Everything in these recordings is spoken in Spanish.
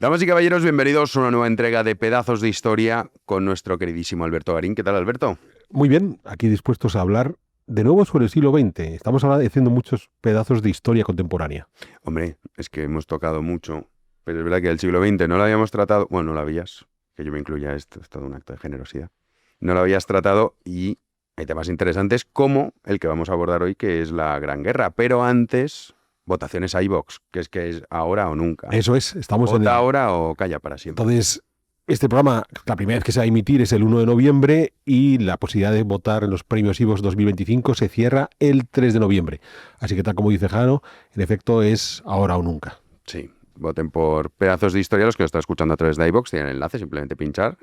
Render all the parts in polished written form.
Damas y caballeros, bienvenidos a una nueva entrega de Pedazos de Historia con nuestro queridísimo Alberto Garín. ¿Qué tal, Alberto? Muy bien, aquí dispuestos a hablar de nuevo sobre el siglo XX. Estamos haciendo muchos pedazos de historia contemporánea. Hombre, es que hemos tocado mucho, pero es verdad que el siglo XX no lo habíamos tratado, bueno, no lo habías, que yo me incluya esto, es todo un acto de generosidad. No lo habías tratado y hay temas interesantes como el que vamos a abordar hoy, que es la Gran Guerra. Pero antes, votaciones a iVox, que es ahora o nunca. Eso es, estamos en Vota el... ahora o calla para siempre. Entonces, este programa, la primera vez que se va a emitir es el 1 de noviembre y la posibilidad de votar en los premios iVox 2025 se cierra el 3 de noviembre. Así que tal como dice Jano, en efecto es ahora o nunca. Sí, voten por Pedazos de Historia. Los que lo están escuchando a través de iVoox tienen el enlace, simplemente pinchar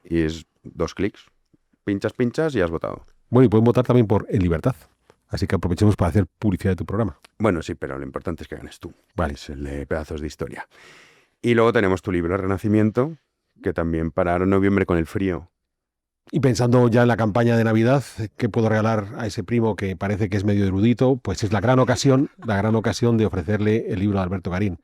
y es 2 clics. Pinchas y has votado. Bueno, y pueden votar también por En Libertad. Así que aprovechemos para hacer publicidad de tu programa. Bueno, sí, pero lo importante es que ganes tú. Vale. Es el de Pedazos de Historia. Y luego tenemos tu libro Renacimiento, que también para noviembre con el frío. Y pensando ya en la campaña de Navidad, ¿qué puedo regalar a ese primo que parece que es medio erudito? Pues es la gran ocasión de ofrecerle el libro de Alberto Garín.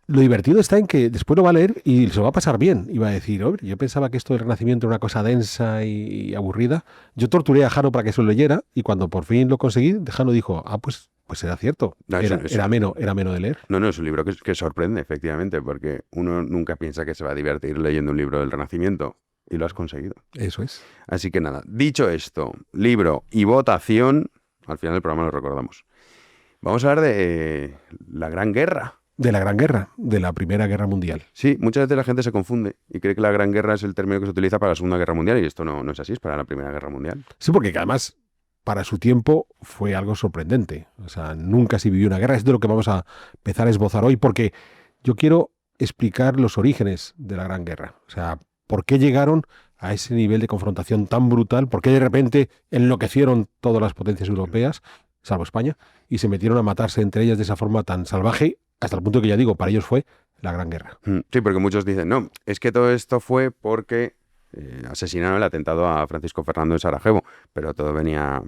Lo divertido está en que después lo va a leer y se lo va a pasar bien. Y va a decir, oye, yo pensaba que esto del Renacimiento era una cosa densa y aburrida. Yo torturé a Jano para que se lo leyera y cuando por fin lo conseguí, Jano dijo, pues era cierto, No, era ameno de leer. No, es un libro que sorprende, efectivamente, porque uno nunca piensa que se va a divertir leyendo un libro del Renacimiento. Y lo has conseguido. Eso es. Así que nada, dicho esto, libro y votación, al final del programa lo recordamos. Vamos a hablar de la Gran Guerra. De la Gran Guerra, de la Primera Guerra Mundial. Sí, muchas veces la gente se confunde y cree que la Gran Guerra es el término que se utiliza para la Segunda Guerra Mundial y esto no es así, es para la Primera Guerra Mundial. Sí, porque además para su tiempo fue algo sorprendente. O sea, nunca se vivió una guerra. Es de lo que vamos a empezar a esbozar hoy, porque yo quiero explicar los orígenes de la Gran Guerra. O sea, por qué llegaron a ese nivel de confrontación tan brutal, por qué de repente enloquecieron todas las potencias europeas, salvo España, y se metieron a matarse entre ellas de esa forma tan salvaje, hasta el punto que ya digo, para ellos fue la Gran Guerra. Sí, porque muchos dicen, no, es que todo esto fue porque asesinaron el atentado a Francisco Fernando en Sarajevo, pero todo venía,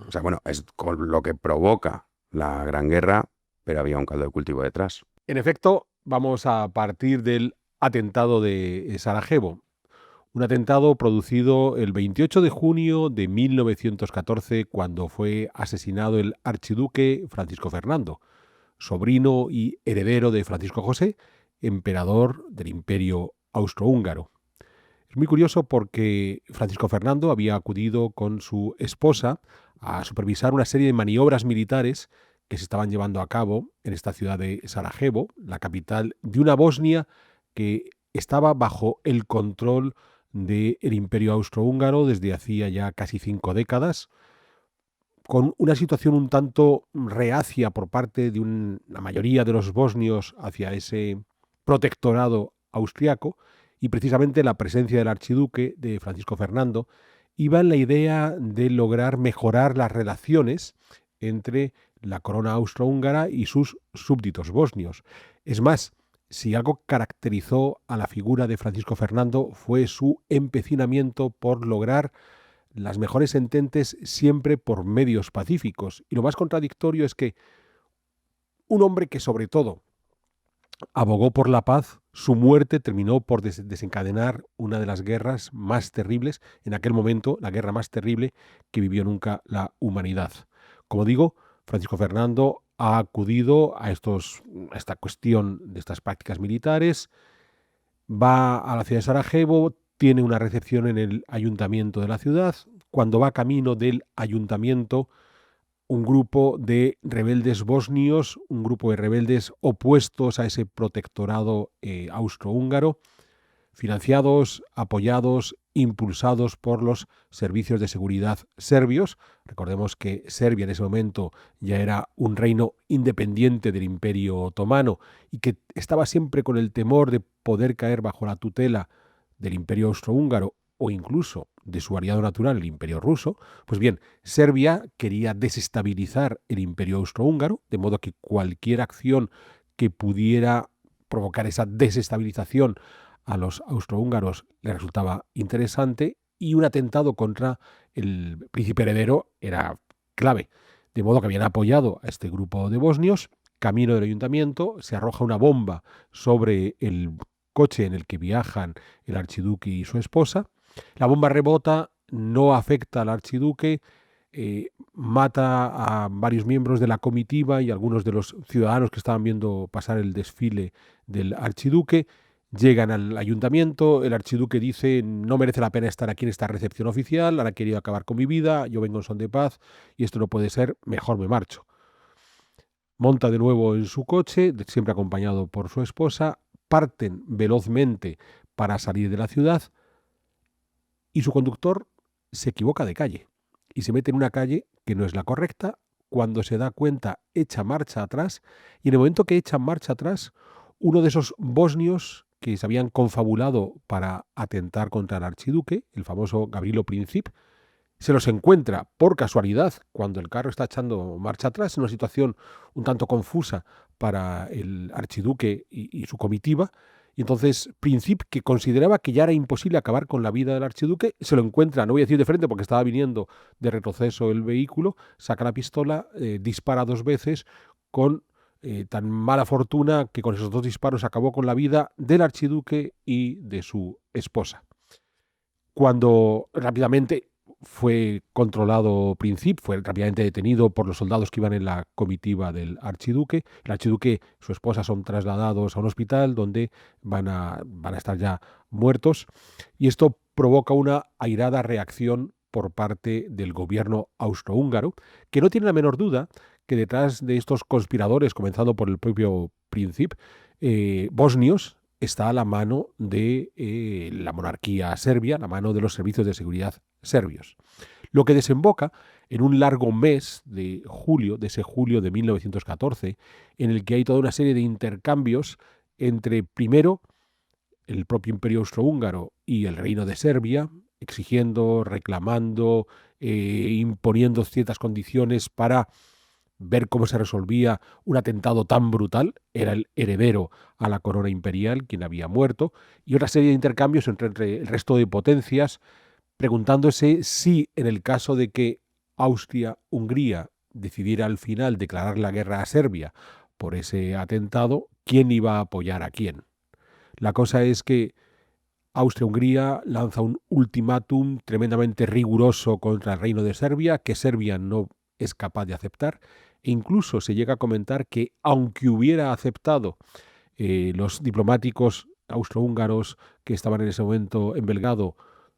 o sea, bueno, es con lo que provoca la Gran Guerra, pero había un caldo de cultivo detrás. En efecto, vamos a partir del atentado de Sarajevo. Un atentado producido el 28 de junio de 1914, cuando fue asesinado el archiduque Francisco Fernando, sobrino y heredero de Francisco José, emperador del Imperio Austrohúngaro. Es muy curioso porque Francisco Fernando había acudido con su esposa a supervisar una serie de maniobras militares que se estaban llevando a cabo en esta ciudad de Sarajevo, la capital de una Bosnia que estaba bajo el control del Imperio Austrohúngaro desde hacía ya casi 5 décadas, con una situación un tanto reacia por parte de la mayoría de los bosnios hacia ese protectorado austriaco, y precisamente la presencia del archiduque de Francisco Fernando iba en la idea de lograr mejorar las relaciones entre la corona austrohúngara y sus súbditos bosnios. Es más, si algo caracterizó a la figura de Francisco Fernando fue su empecinamiento por lograr las mejores ententes siempre por medios pacíficos. Y lo más contradictorio es que un hombre que sobre todo abogó por la paz, su muerte terminó por desencadenar una de las guerras más terribles, en aquel momento la guerra más terrible que vivió nunca la humanidad. Como digo, Francisco Fernando ha acudido a esta cuestión de estas prácticas militares, va a la ciudad de Sarajevo, tiene una recepción en el ayuntamiento de la ciudad. Cuando va camino del ayuntamiento, un grupo de rebeldes bosnios, un grupo de rebeldes opuestos a ese protectorado austrohúngaro, financiados, apoyados, impulsados por los servicios de seguridad serbios. Recordemos que Serbia en ese momento ya era un reino independiente del Imperio Otomano y que estaba siempre con el temor de poder caer bajo la tutela del Imperio Austrohúngaro o incluso de su aliado natural, el Imperio Ruso. Pues bien, Serbia quería desestabilizar el Imperio Austrohúngaro, de modo que cualquier acción que pudiera provocar esa desestabilización a los austrohúngaros le resultaba interesante, y un atentado contra el príncipe heredero era clave. De modo que habían apoyado a este grupo de bosnios camino del ayuntamiento, se arroja una bomba sobre el coche en el que viajan el archiduque y su esposa. La bomba rebota, no afecta al archiduque, mata a varios miembros de la comitiva y algunos de los ciudadanos que estaban viendo pasar el desfile del archiduque. Llegan al ayuntamiento, el archiduque dice: no merece la pena estar aquí en esta recepción oficial, ahora he querido acabar con mi vida, yo vengo en son de paz y esto no puede ser, mejor me marcho. Monta de nuevo en su coche, siempre acompañado por su esposa, parten velozmente para salir de la ciudad y su conductor se equivoca de calle y se mete en una calle que no es la correcta. Cuando se da cuenta, echa marcha atrás y en el momento que echa marcha atrás, uno de esos bosnios que se habían confabulado para atentar contra el archiduque, el famoso Gavrilo Princip, se los encuentra por casualidad cuando el carro está echando marcha atrás, en una situación un tanto confusa para el archiduque y su comitiva. Y entonces Princip, que consideraba que ya era imposible acabar con la vida del archiduque, se lo encuentra, no voy a decir de frente porque estaba viniendo de retroceso el vehículo, saca la pistola, dispara 2 veces con tan mala fortuna que con esos 2 disparos acabó con la vida del archiduque y de su esposa. Cuando rápidamente fue controlado Princip, fue rápidamente detenido por los soldados que iban en la comitiva del archiduque. El archiduque y su esposa son trasladados a un hospital donde van a estar ya muertos. Y esto provoca una airada reacción por parte del gobierno austrohúngaro, que no tiene la menor duda que detrás de estos conspiradores, comenzando por el propio Princip, bosnios, está a la mano de la monarquía serbia, a la mano de los servicios de seguridad serbios. Lo que desemboca en un largo mes de julio, de ese julio de 1914, en el que hay toda una serie de intercambios entre, primero, el propio Imperio Austrohúngaro y el Reino de Serbia, exigiendo, reclamando, imponiendo ciertas condiciones para ver cómo se resolvía un atentado tan brutal. Era el heredero a la corona imperial quien había muerto, y otra serie de intercambios entre el resto de potencias, preguntándose si en el caso de que Austria-Hungría decidiera al final declarar la guerra a Serbia por ese atentado, quién iba a apoyar a quién. La cosa es que Austria-Hungría lanza un ultimátum tremendamente riguroso contra el Reino de Serbia, que Serbia no es capaz de aceptar, e incluso se llega a comentar que, aunque hubiera aceptado los diplomáticos austrohúngaros que estaban en ese momento en Belgrado,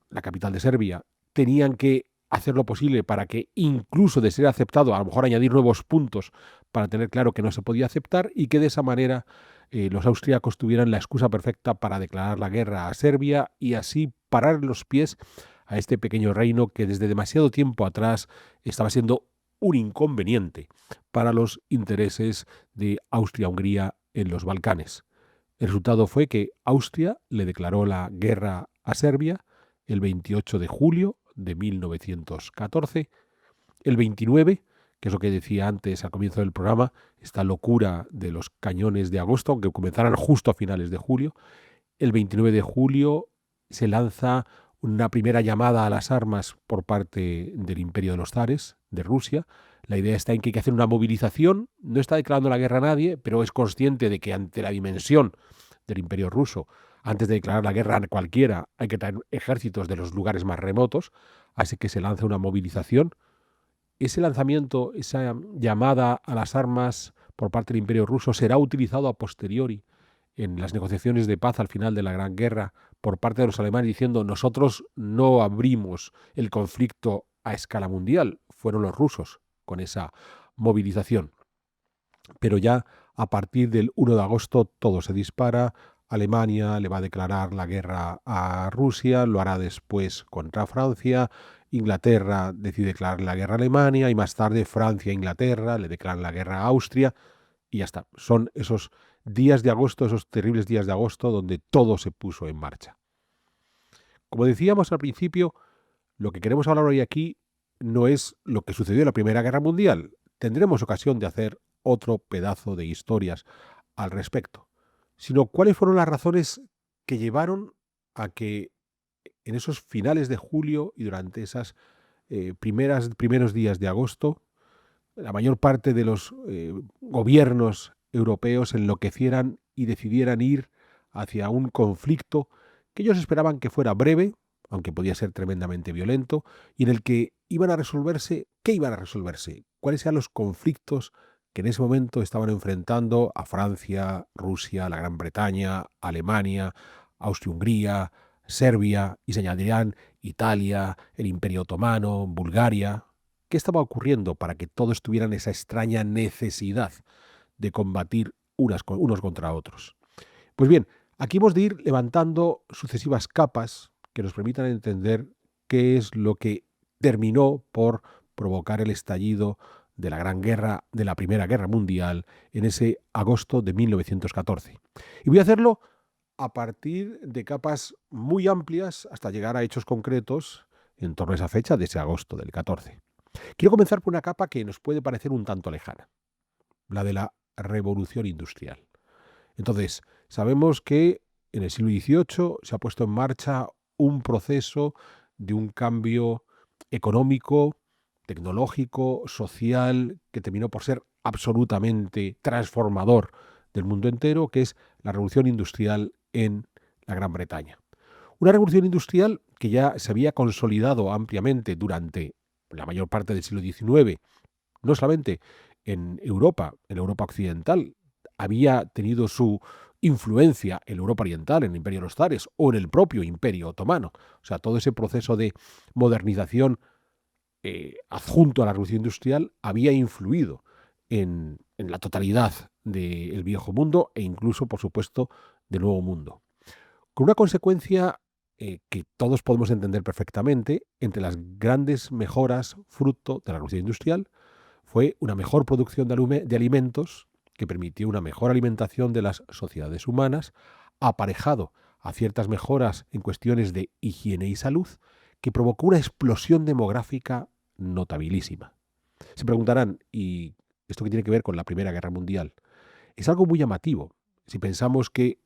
la capital de Serbia, tenían que hacer lo posible para que, incluso de ser aceptado, a lo mejor añadir nuevos puntos para tener claro que no se podía aceptar, y que de esa manera los austríacos tuvieran la excusa perfecta para declarar la guerra a Serbia y así parar los pies a este pequeño reino que desde demasiado tiempo atrás estaba siendo un inconveniente para los intereses de Austria-Hungría en los Balcanes. El resultado fue que Austria le declaró la guerra a Serbia el 28 de julio de 1914. El 29, que es lo que decía antes al comienzo del programa, esta locura de los cañones de agosto, aunque comenzaran justo a finales de julio, el 29 de julio se lanza una primera llamada a las armas por parte del Imperio de los Zares, de Rusia. La idea está en que hay que hacer una movilización. No está declarando la guerra a nadie, pero es consciente de que ante la dimensión del Imperio ruso, antes de declarar la guerra a cualquiera, hay que traer ejércitos de los lugares más remotos, así que se lanza una movilización. Ese lanzamiento, esa llamada a las armas por parte del Imperio ruso será utilizado a posteriori en las negociaciones de paz al final de la Gran Guerra por parte de los alemanes, diciendo: nosotros no abrimos el conflicto a escala mundial, fueron los rusos con esa movilización. Pero ya a partir del 1 de agosto todo se dispara. Alemania le va a declarar la guerra a Rusia, lo hará después contra Francia. Inglaterra decide declarar la guerra a Alemania y más tarde Francia e Inglaterra le declaran la guerra a Austria y ya está. Son esos días de agosto, esos terribles días de agosto donde todo se puso en marcha. Como decíamos al principio, lo que queremos hablar hoy aquí no es lo que sucedió en la Primera Guerra Mundial. Tendremos ocasión de hacer otro pedazo de historias al respecto, sino cuáles fueron las razones que llevaron a que en esos finales de julio y durante esos primeros días de agosto, la mayor parte de los gobiernos europeos enloquecieran y decidieran ir hacia un conflicto que ellos esperaban que fuera breve, aunque podía ser tremendamente violento, y en el que iban a resolverse, ¿qué iban a resolverse? ¿Cuáles eran los conflictos que en ese momento estaban enfrentando a Francia, Rusia, la Gran Bretaña, Alemania, Austria-Hungría, Serbia, y se añadirán Italia, el Imperio Otomano, Bulgaria? ¿Qué estaba ocurriendo para que todos tuvieran esa extraña necesidad de combatir unos contra otros? Pues bien, aquí hemos de ir levantando sucesivas capas que nos permitan entender qué es lo que terminó por provocar el estallido de la Gran Guerra, de la Primera Guerra Mundial, en ese agosto de 1914. Y voy a hacerlo a partir de capas muy amplias hasta llegar a hechos concretos en torno a esa fecha de ese agosto del 14. Quiero comenzar por una capa que nos puede parecer un tanto lejana, la de la Revolución Industrial. Entonces, sabemos que en el siglo XVIII se ha puesto en marcha un proceso de un cambio económico, tecnológico, social, que terminó por ser absolutamente transformador del mundo entero, que es la revolución industrial en la Gran Bretaña. Una revolución industrial que ya se había consolidado ampliamente durante la mayor parte del siglo XIX, no solamente en Europa occidental, había tenido su influencia en Europa oriental, en el Imperio de los Zares o en el propio Imperio Otomano. O sea, todo ese proceso de modernización adjunto a la revolución industrial había influido en la totalidad del viejo mundo e incluso, por supuesto, del nuevo mundo. Con una consecuencia que todos podemos entender perfectamente. Entre las grandes mejoras fruto de la revolución industrial fue una mejor producción de alimentos que permitió una mejor alimentación de las sociedades humanas, aparejado a ciertas mejoras en cuestiones de higiene y salud, que provocó una explosión demográfica notabilísima. Se preguntarán, ¿y esto qué tiene que ver con la Primera Guerra Mundial? Es algo muy llamativo. Si pensamos que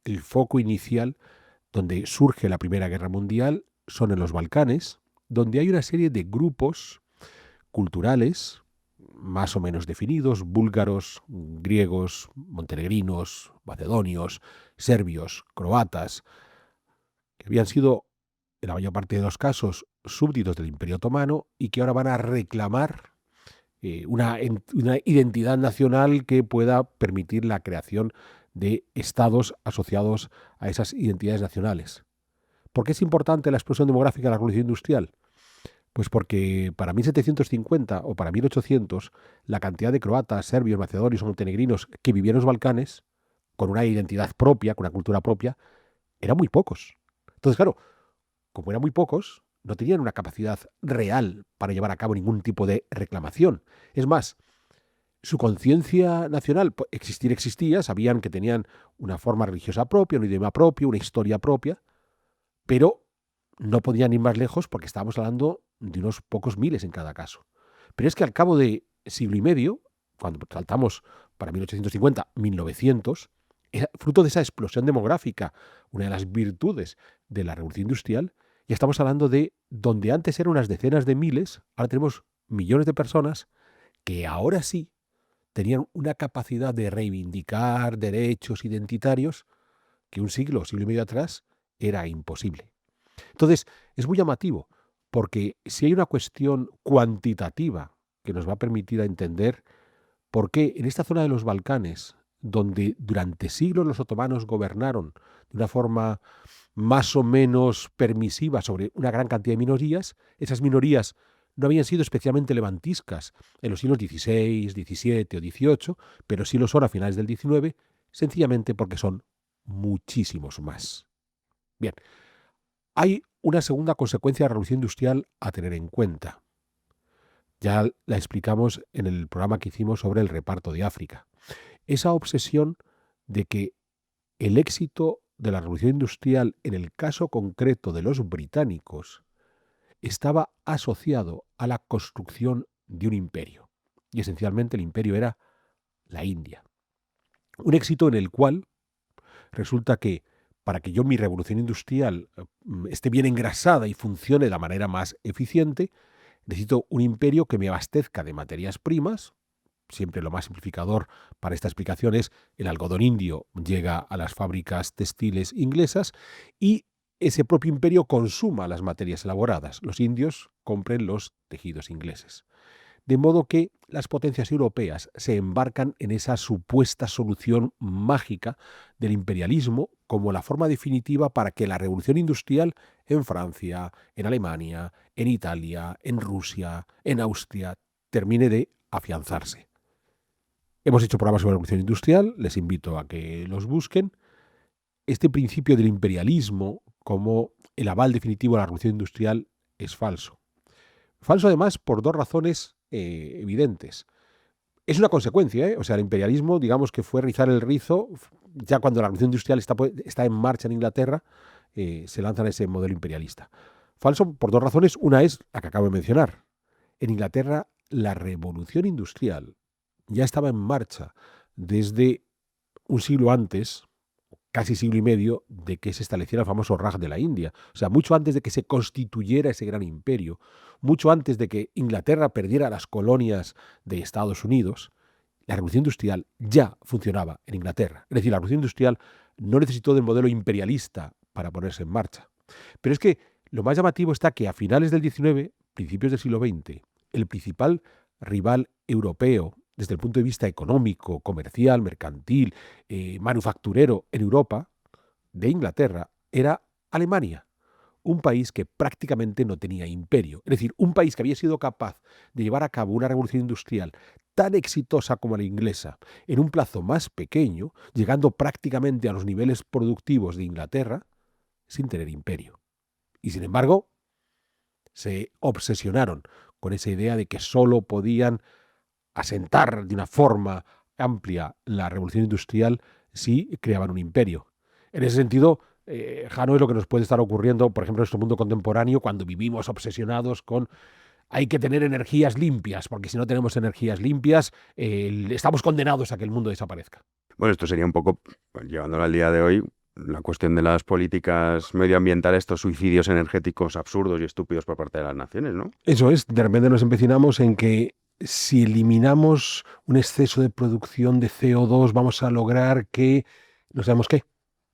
el foco inicial donde surge la Primera Guerra Mundial son en los Balcanes, donde hay una serie de grupos culturales más o menos definidos, búlgaros, griegos, montenegrinos, macedonios, serbios, croatas, que habían sido, en la mayor parte de los casos, súbditos del Imperio Otomano y que ahora van a reclamar una identidad nacional que pueda permitir la creación de estados asociados a esas identidades nacionales. ¿Por qué es importante la explosión demográfica de la revolución industrial? Pues porque para 1750 o para 1800 la cantidad de croatas, serbios, macedonios o montenegrinos que vivían en los Balcanes, con una identidad propia, con una cultura propia, eran muy pocos. Entonces, claro, como eran muy pocos, no tenían una capacidad real para llevar a cabo ningún tipo de reclamación. Es más, su conciencia nacional existía, sabían que tenían una forma religiosa propia, un idioma propio, una historia propia, pero no podían ir más lejos porque estábamos hablando de unos pocos miles en cada caso. Pero es que al cabo de siglo y medio, cuando saltamos para 1850, 1900, fruto de esa explosión demográfica, una de las virtudes de la revolución industrial, ya estamos hablando de donde antes eran unas decenas de miles, ahora tenemos millones de personas que ahora sí tenían una capacidad de reivindicar derechos identitarios que un siglo y medio atrás era imposible. Entonces, es muy llamativo, porque si hay una cuestión cuantitativa que nos va a permitir entender por qué en esta zona de los Balcanes, donde durante siglos los otomanos gobernaron de una forma más o menos permisiva sobre una gran cantidad de minorías, esas minorías no habían sido especialmente levantiscas en los siglos XVI, XVII o XVIII, pero sí lo son a finales del XIX, sencillamente porque son muchísimos más. Bien, hay una segunda consecuencia de la revolución industrial a tener en cuenta. Ya la explicamos en el programa que hicimos sobre el reparto de África. Esa obsesión de que el éxito de la revolución industrial en el caso concreto de los británicos estaba asociado a la construcción de un imperio. Y esencialmente el imperio era la India. Un éxito en el cual resulta que para que mi revolución industrial esté bien engrasada y funcione de la manera más eficiente, necesito un imperio que me abastezca de materias primas, siempre lo más simplificador para esta explicación es el algodón indio llega a las fábricas textiles inglesas y ese propio imperio consuma las materias elaboradas. Los indios compren los tejidos ingleses. De modo que las potencias europeas se embarcan en esa supuesta solución mágica del imperialismo como la forma definitiva para que la revolución industrial en Francia, en Alemania, en Italia, en Rusia, en Austria, termine de afianzarse. Hemos hecho programas sobre la revolución industrial, les invito a que los busquen. Este principio del imperialismo como el aval definitivo de la revolución industrial es falso. Falso además por dos razones evidentes. Es una consecuencia, ¿eh? O sea, el imperialismo, digamos que fue rizar el rizo, ya cuando la revolución industrial está en marcha en Inglaterra, se lanzan ese modelo imperialista. Falso por dos razones. Una es la que acabo de mencionar. En Inglaterra, la revolución industrial ya estaba en marcha desde un siglo antes, casi siglo y medio, de que se estableciera el famoso Raj de la India. O sea, mucho antes de que se constituyera ese gran imperio, mucho antes de que Inglaterra perdiera las colonias de Estados Unidos, la revolución industrial ya funcionaba en Inglaterra. Es decir, la revolución industrial no necesitó del modelo imperialista para ponerse en marcha. Pero es que lo más llamativo está que a finales del XIX, principios del siglo XX, el principal rival europeo desde el punto de vista económico, comercial, mercantil, manufacturero en Europa, de Inglaterra, era Alemania, un país que prácticamente no tenía imperio. Es decir, un país que había sido capaz de llevar a cabo una revolución industrial tan exitosa como la inglesa, en un plazo más pequeño, llegando prácticamente a los niveles productivos de Inglaterra, sin tener imperio. Y sin embargo, se obsesionaron con esa idea de que solo podían asentar de una forma amplia la revolución industrial si creaban un imperio. En ese sentido, Jano, es lo que nos puede estar ocurriendo, por ejemplo, en nuestro mundo contemporáneo, cuando vivimos obsesionados con hay que tener energías limpias, porque si no tenemos energías limpias, estamos condenados a que el mundo desaparezca. Bueno, esto sería un poco, llevándolo al día de hoy, la cuestión de las políticas medioambientales, estos suicidios energéticos absurdos y estúpidos por parte de las naciones, ¿no? Eso es, de repente nos empecinamos en que si eliminamos un exceso de producción de CO2 vamos a lograr que no sabemos qué,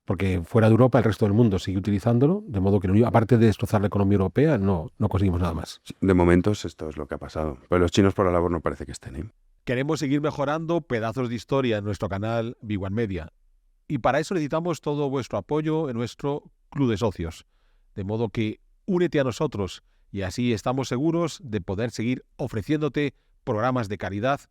porque fuera de Europa el resto del mundo sigue utilizándolo, de modo que aparte de destrozar la economía europea no conseguimos nada más. De momento esto es lo que ha pasado, pero los chinos por la labor no parece que estén, ¿eh? Queremos seguir mejorando pedazos de historia en nuestro canal Big One Media y para eso necesitamos todo vuestro apoyo en nuestro club de socios, de modo que únete a nosotros y así estamos seguros de poder seguir ofreciéndote programas de calidad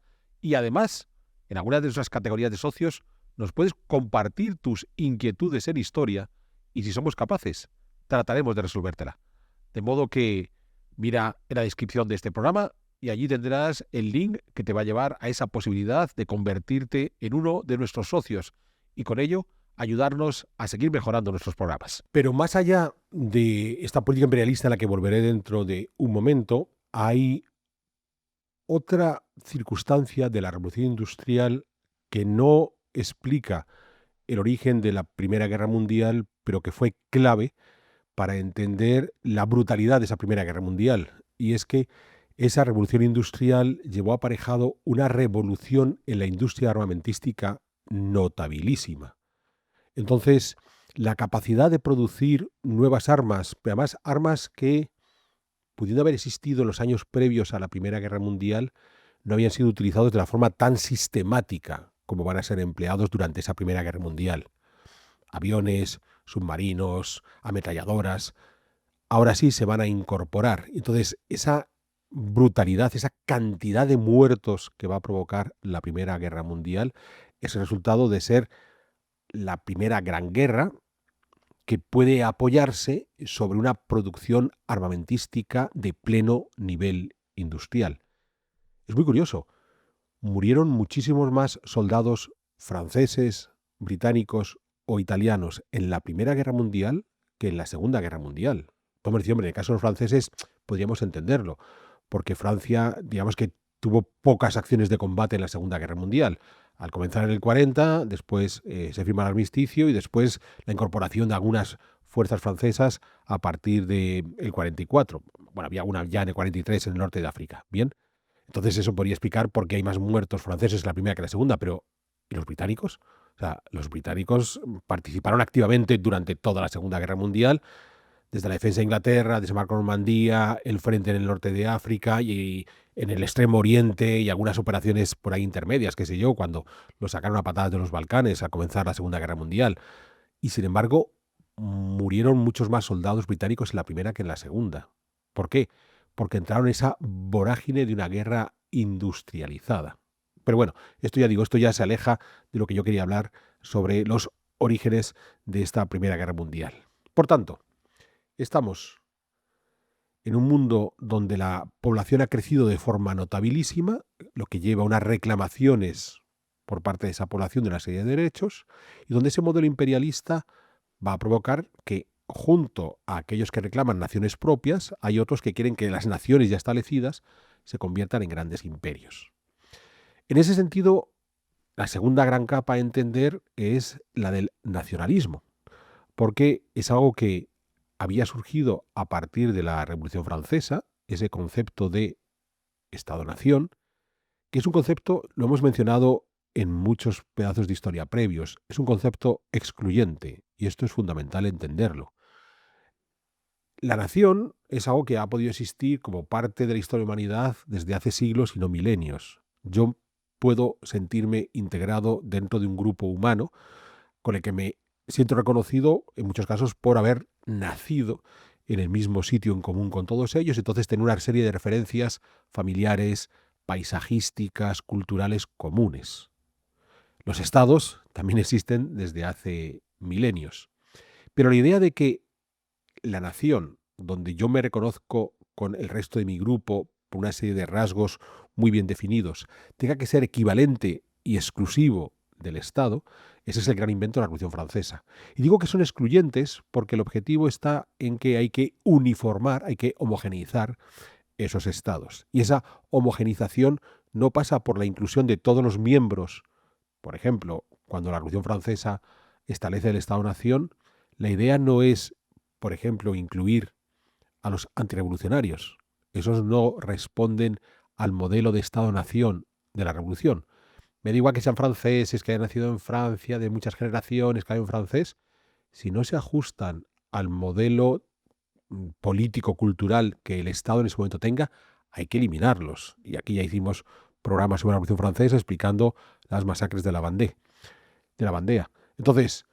y además, en algunas de nuestras categorías de socios, nos puedes compartir tus inquietudes en historia y si somos capaces, trataremos de resolvértela. De modo que mira en la descripción de este programa y allí tendrás el link que te va a llevar a esa posibilidad de convertirte en uno de nuestros socios y con ello ayudarnos a seguir mejorando nuestros programas. Pero más allá de esta política imperialista a la que volveré dentro de un momento, hay otra circunstancia de la revolución industrial que no explica el origen de la Primera Guerra Mundial, pero que fue clave para entender la brutalidad de esa Primera Guerra Mundial. Y es que esa revolución industrial llevó aparejado una revolución en la industria armamentística notabilísima. Entonces, la capacidad de producir nuevas armas, pero además armas que, pudiendo haber existido en los años previos a la Primera Guerra Mundial, no habían sido utilizados de la forma tan sistemática como van a ser empleados durante esa Primera Guerra Mundial. Aviones, submarinos, ametralladoras, ahora sí se van a incorporar. Entonces, esa brutalidad, esa cantidad de muertos que va a provocar la Primera Guerra Mundial es el resultado de ser la primera gran guerra que puede apoyarse sobre una producción armamentística de pleno nivel industrial. Es muy curioso. Murieron muchísimos más soldados franceses, británicos o italianos en la Primera Guerra Mundial que en la Segunda Guerra Mundial. Hombre, en el caso de los franceses podríamos entenderlo, porque Francia, digamos que tuvo pocas acciones de combate en la Segunda Guerra Mundial. Al comenzar en el 40, después se firma el armisticio y después la incorporación de algunas fuerzas francesas a partir del 44. Bueno, había una ya en el 43 en el norte de África. Bien, Entonces eso podría explicar por qué hay más muertos franceses en la primera que en la segunda, pero ¿y los británicos? O sea, los británicos participaron activamente durante toda la Segunda Guerra Mundial, desde la defensa de Inglaterra, desembarco en Normandía, el frente en el norte de África y en el extremo oriente y algunas operaciones por ahí intermedias, qué sé yo, cuando los sacaron a patadas de los Balcanes a comenzar la Segunda Guerra Mundial. Y sin embargo, murieron muchos más soldados británicos en la primera que en la segunda. ¿Por qué? Porque entraron en esa vorágine de una guerra industrializada. Pero bueno, esto ya digo, esto ya se aleja de lo que yo quería hablar sobre los orígenes de esta Primera Guerra Mundial. Por tanto, estamos en un mundo donde la población ha crecido de forma notabilísima, lo que lleva a unas reclamaciones por parte de esa población de una serie de derechos, y donde ese modelo imperialista va a provocar que, junto a aquellos que reclaman naciones propias, hay otros que quieren que las naciones ya establecidas se conviertan en grandes imperios. En ese sentido, la segunda gran capa a entender es la del nacionalismo, porque es algo que había surgido a partir de la Revolución Francesa, ese concepto de Estado-nación, que es un concepto, lo hemos mencionado en muchos pedazos de historia previos, es un concepto excluyente, y esto es fundamental entenderlo. La nación es algo que ha podido existir como parte de la historia de la humanidad desde hace siglos y no milenios. Yo puedo sentirme integrado dentro de un grupo humano con el que me siento reconocido, en muchos casos, por haber nacido en el mismo sitio en común con todos ellos, entonces tener una serie de referencias familiares, paisajísticas, culturales comunes. Los estados también existen desde hace milenios, pero la idea de que la nación, donde yo me reconozco con el resto de mi grupo por una serie de rasgos muy bien definidos, tenga que ser equivalente y exclusivo del Estado, ese es el gran invento de la Revolución Francesa. Y digo que son excluyentes porque el objetivo está en que hay que uniformar, hay que homogeneizar esos estados. Y esa homogeneización no pasa por la inclusión de todos los miembros. Por ejemplo, cuando la Revolución Francesa establece el Estado-Nación, la idea no es, por ejemplo, incluir a los antirrevolucionarios. Esos no responden al modelo de Estado-Nación de la Revolución. Me da igual que sean franceses, que hayan nacido en Francia, de muchas generaciones, que hayan francés, si no se ajustan al modelo político-cultural que el Estado en ese momento tenga, hay que eliminarlos. Y aquí ya hicimos programas sobre la Revolución Francesa explicando las masacres de la Bandea. Entonces,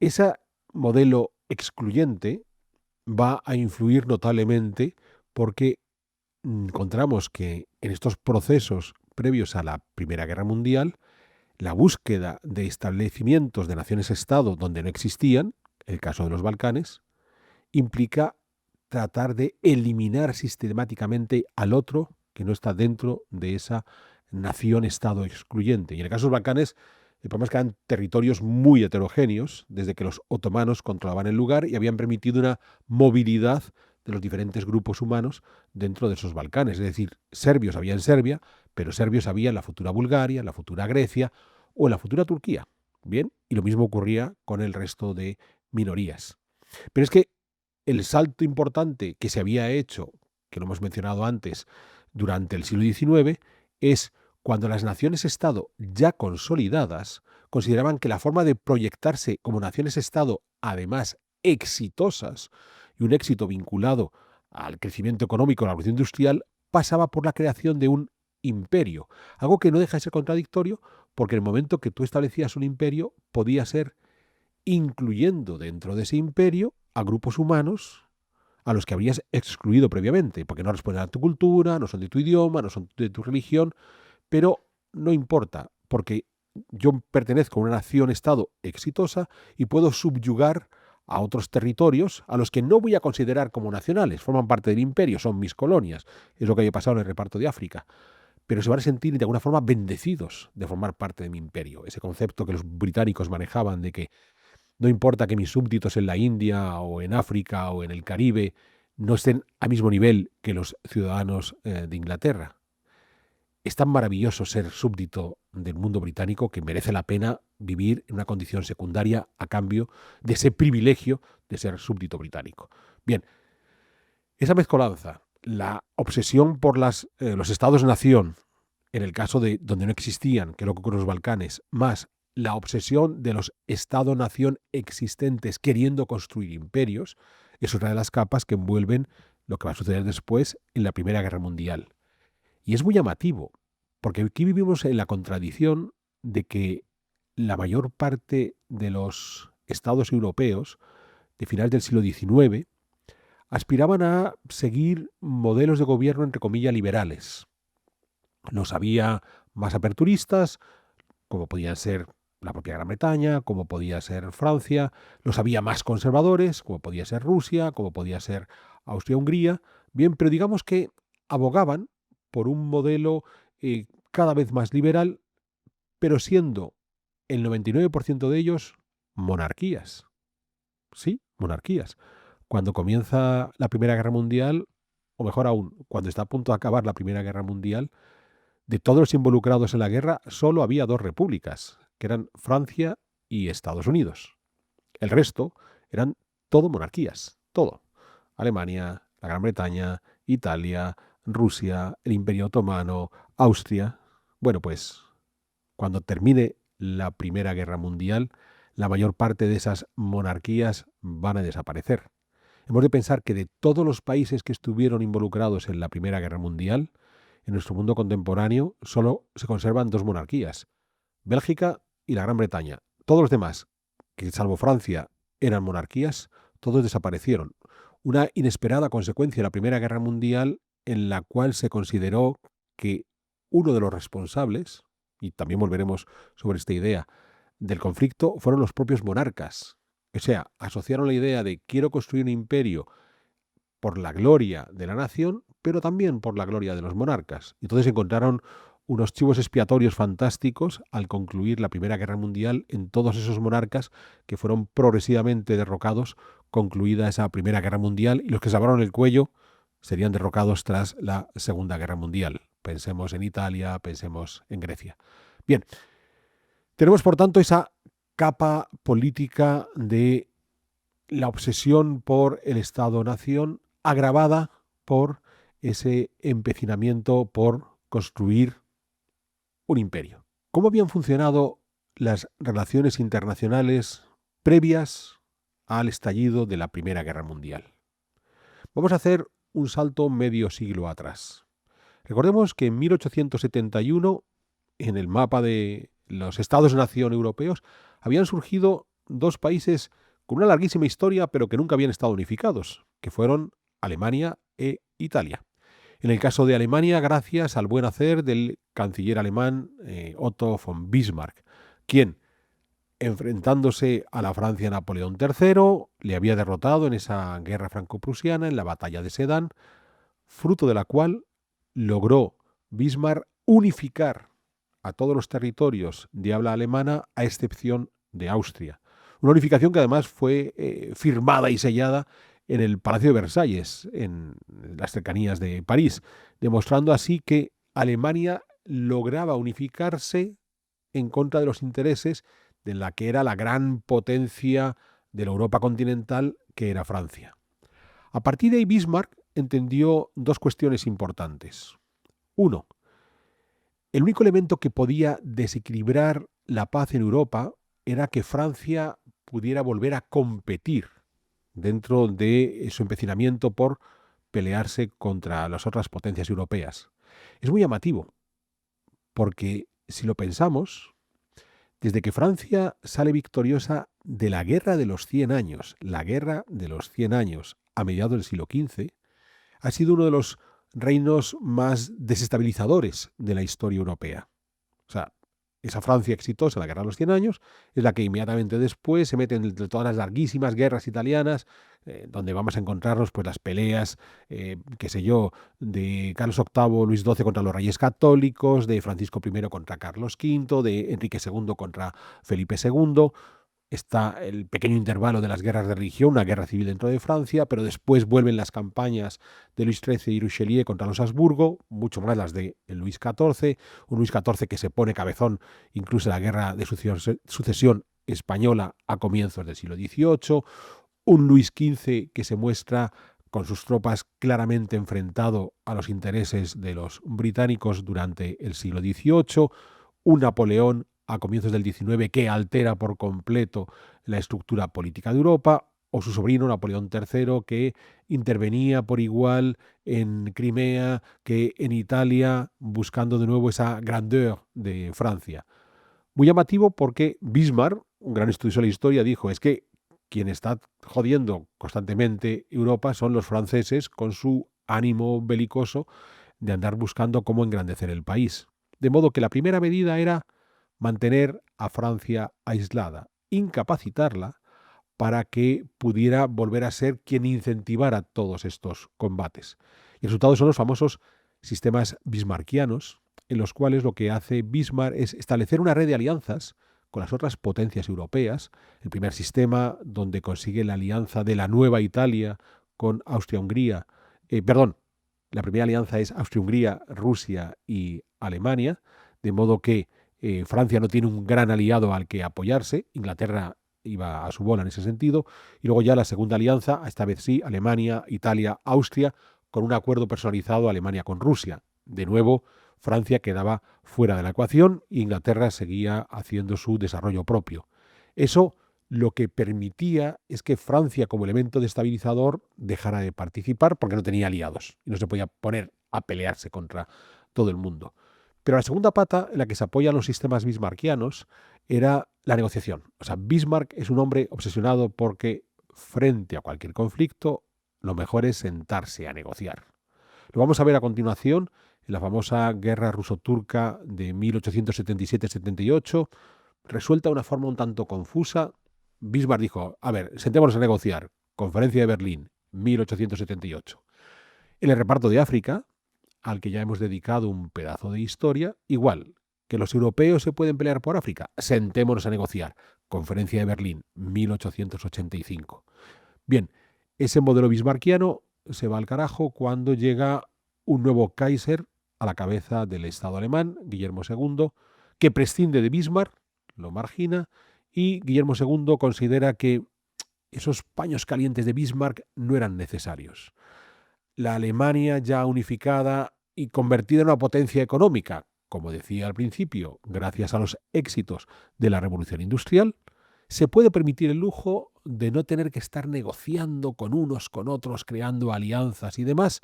ese modelo excluyente va a influir notablemente porque encontramos que en estos procesos previos a la Primera Guerra Mundial, la búsqueda de establecimientos de naciones-estado donde no existían, el caso de los Balcanes, implica tratar de eliminar sistemáticamente al otro que no está dentro de esa nación-estado excluyente. Y en el caso de los Balcanes, el problema es que eran territorios muy heterogéneos, desde que los otomanos controlaban el lugar y habían permitido una movilidad de los diferentes grupos humanos dentro de esos Balcanes. Es decir, serbios había en Serbia, pero serbios había en la futura Bulgaria, en la futura Grecia o en la futura Turquía. Bien, y lo mismo ocurría con el resto de minorías. Pero es que el salto importante que se había hecho, que lo hemos mencionado antes, durante el siglo XIX, es cuando las naciones-estado ya consolidadas consideraban que la forma de proyectarse como naciones-estado, además exitosas, y un éxito vinculado al crecimiento económico, a la revolución industrial, pasaba por la creación de un imperio. Algo que no deja de ser contradictorio, porque en el momento que tú establecías un imperio, podía ser incluyendo dentro de ese imperio a grupos humanos a los que habrías excluido previamente, porque no responden a tu cultura, no son de tu idioma, no son de tu religión, pero no importa, porque yo pertenezco a una nación-estado exitosa y puedo subyugar a otros territorios a los que no voy a considerar como nacionales, forman parte del imperio, son mis colonias, es lo que había pasado en el reparto de África, pero se van a sentir de alguna forma bendecidos de formar parte de mi imperio. Ese concepto que los británicos manejaban de que no importa que mis súbditos en la India o en África o en el Caribe no estén al mismo nivel que los ciudadanos de Inglaterra. Es tan maravilloso ser súbdito del mundo británico que merece la pena vivir en una condición secundaria a cambio de ese privilegio de ser súbdito británico. Bien, esa mezcolanza la obsesión por los estados-nación, en el caso de donde no existían, que es lo que ocurre en los Balcanes, más la obsesión de los estado-nación existentes queriendo construir imperios, es otra de las capas que envuelven lo que va a suceder después en la Primera Guerra Mundial. Y es muy llamativo, porque aquí vivimos en la contradicción de que la mayor parte de los estados europeos de finales del siglo XIX aspiraban a seguir modelos de gobierno, entre comillas, liberales. Los había más aperturistas, como podían ser la propia Gran Bretaña, como podía ser Francia, los había más conservadores, como podía ser Rusia, como podía ser Austria-Hungría. Bien, pero digamos que abogaban por un modelo cada vez más liberal, pero siendo el 99% de ellos monarquías. Sí, monarquías. Cuando comienza la Primera Guerra Mundial, o mejor aún, cuando está a punto de acabar la Primera Guerra Mundial, de todos los involucrados en la guerra, solo había 2 repúblicas, que eran Francia y Estados Unidos. El resto eran todo monarquías, todo. Alemania, la Gran Bretaña, Italia, Rusia, el Imperio Otomano, Austria. Bueno, pues cuando termine la Primera Guerra Mundial, la mayor parte de esas monarquías van a desaparecer. Hemos de pensar que de todos los países que estuvieron involucrados en la Primera Guerra Mundial, en nuestro mundo contemporáneo solo se conservan 2 monarquías, Bélgica y la Gran Bretaña. Todos los demás, que salvo Francia eran monarquías, todos desaparecieron. Una inesperada consecuencia de la Primera Guerra Mundial, en la cual se consideró que uno de los responsables, y también volveremos sobre esta idea, del conflicto fueron los propios monarcas. O sea, asociaron la idea de quiero construir un imperio por la gloria de la nación, pero también por la gloria de los monarcas. Y entonces encontraron unos chivos expiatorios fantásticos al concluir la Primera Guerra Mundial en todos esos monarcas que fueron progresivamente derrocados concluida esa Primera Guerra Mundial, y los que salvaron el cuello serían derrocados tras la Segunda Guerra Mundial. Pensemos en Italia, pensemos en Grecia. Bien, tenemos por tanto esa capa política de la obsesión por el Estado-nación, agravada por ese empecinamiento por construir un imperio. ¿Cómo habían funcionado las relaciones internacionales previas al estallido de la Primera Guerra Mundial? Vamos a hacer un salto medio siglo atrás. Recordemos que en 1871, en el mapa de los Estados-nación europeos, habían surgido 2 países con una larguísima historia, pero que nunca habían estado unificados, que fueron Alemania e Italia. En el caso de Alemania, gracias al buen hacer del canciller alemán Otto von Bismarck, quien, enfrentándose a la Francia de Napoleón III, le había derrotado en esa guerra franco-prusiana, en la batalla de Sedan, fruto de la cual logró Bismarck unificar a todos los territorios de habla alemana, a excepción de Austria. Una unificación que además fue firmada y sellada en el Palacio de Versalles, en las cercanías de París, demostrando así que Alemania lograba unificarse en contra de los intereses de la que era la gran potencia de la Europa continental, que era Francia. A partir de ahí, Bismarck entendió 2 cuestiones importantes. 1. El único elemento que podía desequilibrar la paz en Europa era que Francia pudiera volver a competir dentro de su empecinamiento por pelearse contra las otras potencias europeas. Es muy llamativo, porque si lo pensamos, desde que Francia sale victoriosa de la Guerra de los 100 años, la Guerra de los 100 años a mediados del siglo XV, ha sido uno de los reinos más desestabilizadores de la historia europea. O sea, esa Francia exitosa, la Guerra de los 100 años, es la que inmediatamente después se mete entre todas las larguísimas guerras italianas, donde vamos a encontrarnos pues las peleas, qué sé yo, de Carlos VIII, Luis XII contra los reyes católicos, de Francisco I contra Carlos V, de Enrique II contra Felipe II. Está el pequeño intervalo de las guerras de religión, una guerra civil dentro de Francia, pero después vuelven las campañas de Luis XIII y Richelieu contra los Habsburgo, mucho más las de Luis XIV, un Luis XIV que se pone cabezón incluso en la guerra de sucesión española a comienzos del siglo XVIII, un Luis XV que se muestra con sus tropas claramente enfrentado a los intereses de los británicos durante el siglo XVIII, un Napoleón a comienzos del XIX que altera por completo la estructura política de Europa, o su sobrino Napoleón III que intervenía por igual en Crimea que en Italia, buscando de nuevo esa grandeur de Francia. Muy llamativo porque Bismarck, un gran estudioso de la historia, dijo, es que quien está jodiendo constantemente Europa son los franceses con su ánimo belicoso de andar buscando cómo engrandecer el país. De modo que la primera medida era mantener a Francia aislada, incapacitarla para que pudiera volver a ser quien incentivara todos estos combates. Y el resultado son los famosos sistemas bismarckianos, en los cuales lo que hace Bismarck es establecer una red de alianzas con las otras potencias europeas. El primer sistema donde consigue la alianza de la nueva Italia con Austria-Hungría, la primera alianza es Austria-Hungría, Rusia y Alemania, de modo que Francia no tiene un gran aliado al que apoyarse, Inglaterra iba a su bola en ese sentido, y luego ya la segunda alianza, esta vez sí, Alemania, Italia, Austria, con un acuerdo personalizado Alemania con Rusia. De nuevo, Francia quedaba fuera de la ecuación e Inglaterra seguía haciendo su desarrollo propio. Eso lo que permitía es que Francia, como elemento destabilizador, dejara de participar porque no tenía aliados y no se podía poner a pelearse contra todo el mundo. Pero la segunda pata en la que se apoyan los sistemas bismarckianos era la negociación. O sea, Bismarck es un hombre obsesionado porque frente a cualquier conflicto lo mejor es sentarse a negociar. Lo vamos a ver a continuación en la famosa guerra ruso-turca de 1877-78, resuelta de una forma un tanto confusa. Bismarck dijo, a ver, sentémonos a negociar. Conferencia de Berlín, 1878. En el reparto de África, al que ya hemos dedicado un pedazo de historia, igual, que los europeos se pueden pelear por África, sentémonos a negociar. Conferencia de Berlín, 1885. Bien, ese modelo bismarckiano se va al carajo cuando llega un nuevo Kaiser a la cabeza del Estado alemán, Guillermo II, que prescinde de Bismarck, lo margina, y Guillermo II considera que esos paños calientes de Bismarck no eran necesarios. La Alemania ya unificada y convertida en una potencia económica, como decía al principio, gracias a los éxitos de la Revolución Industrial, se puede permitir el lujo de no tener que estar negociando con unos, con otros, creando alianzas y demás,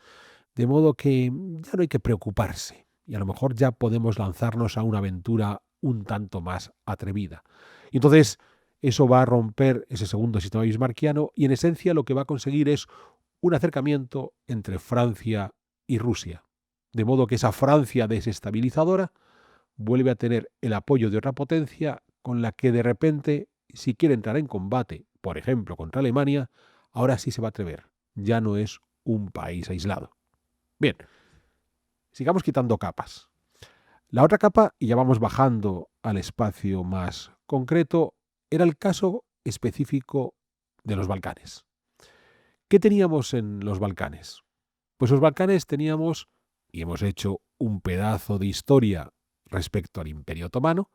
de modo que ya no hay que preocuparse y a lo mejor ya podemos lanzarnos a una aventura un tanto más atrevida. Y entonces eso va a romper ese segundo sistema bismarckiano y en esencia lo que va a conseguir es un acercamiento entre Francia y Rusia, de modo que esa Francia desestabilizadora vuelve a tener el apoyo de otra potencia con la que de repente, si quiere entrar en combate, por ejemplo contra Alemania, ahora sí se va a atrever, ya no es un país aislado. Bien, sigamos quitando capas. La otra capa, y ya vamos bajando al espacio más concreto, era el caso específico de los Balcanes. ¿Qué teníamos en los Balcanes? Pues los Balcanes teníamos, y hemos hecho un pedazo de historia respecto al Imperio Otomano,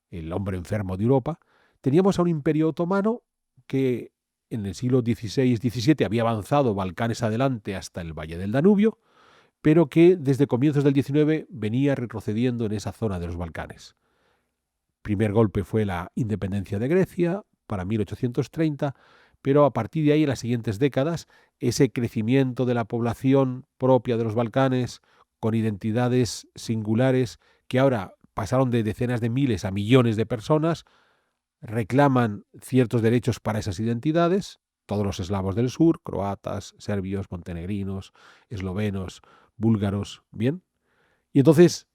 el hombre enfermo de Europa, teníamos a un Imperio Otomano que en el siglo XVI-XVII había avanzado Balcanes adelante hasta el Valle del Danubio, pero que desde comienzos del XIX venía retrocediendo en esa zona de los Balcanes. Primer golpe fue la independencia de Grecia para 1830, pero a partir de ahí, en las siguientes décadas, ese crecimiento de la población propia de los Balcanes, con identidades singulares, que ahora pasaron de decenas de miles a millones de personas, reclaman ciertos derechos para esas identidades, todos los eslavos del sur, croatas, serbios, montenegrinos, eslovenos, búlgaros, ¿bien? Y entonces,